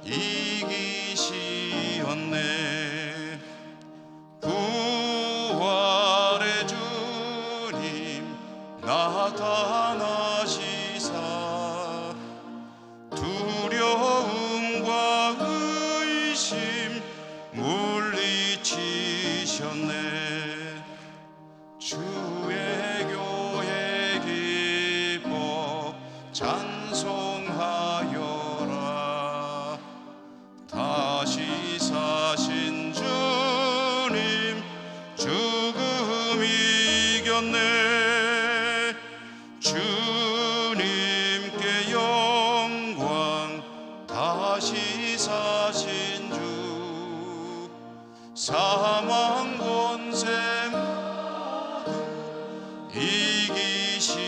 이기시었네. 부활의 주님
이기시었네. 주님께 영광 다시 사신 주 사망 권세 이기시었네.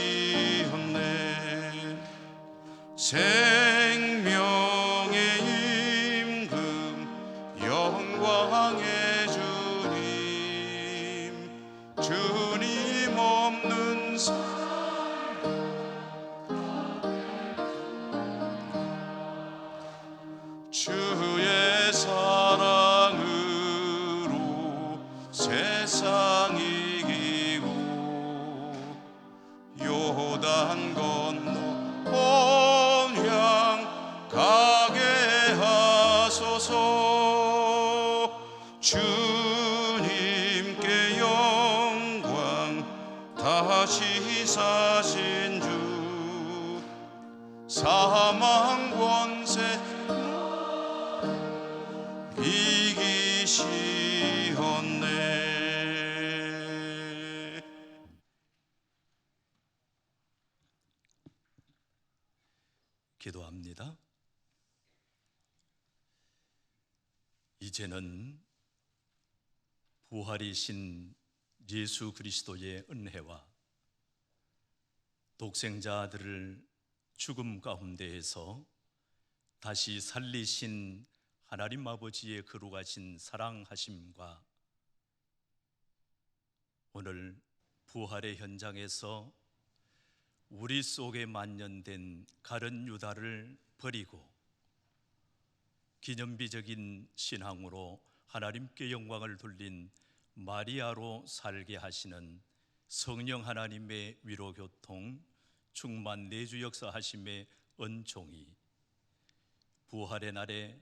생명의 임금 영광의 주님 없는 주의 사랑으로 세상 이기고 요단 건너 본향 가게 하소서. 주님께 영광 다시 사신 주 사망 권세 이기시었네.
기도합니다. 이제는 부활이신 예수 그리스도의 은혜와 독생자 아들을 죽음 가운데에서 다시 살리신 하나님 아버지의 거룩하신 사랑하심과 오늘 부활의 현장에서 우리 속에 만연된 가룟 유다를 버리고 기념비적인 신앙으로 하나님께 영광을 돌린 마리아로 살게 하시는 성령 하나님의 위로교통 충만 내주 역사하심의 은총이 부활의 날에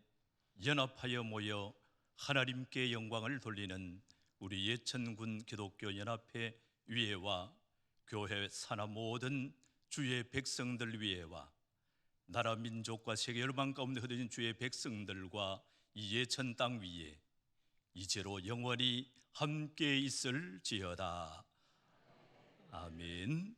연합하여 모여 하나님께 영광을 돌리는 우리 예천군 기독교 연합회 위에와 교회 산하 모든 주의 백성들 위에와 나라 민족과 세계 열방 가운데 흩어진 주의 백성들과 이 예천 땅 위에 이제로 영원히 함께 있을지어다. 아멘.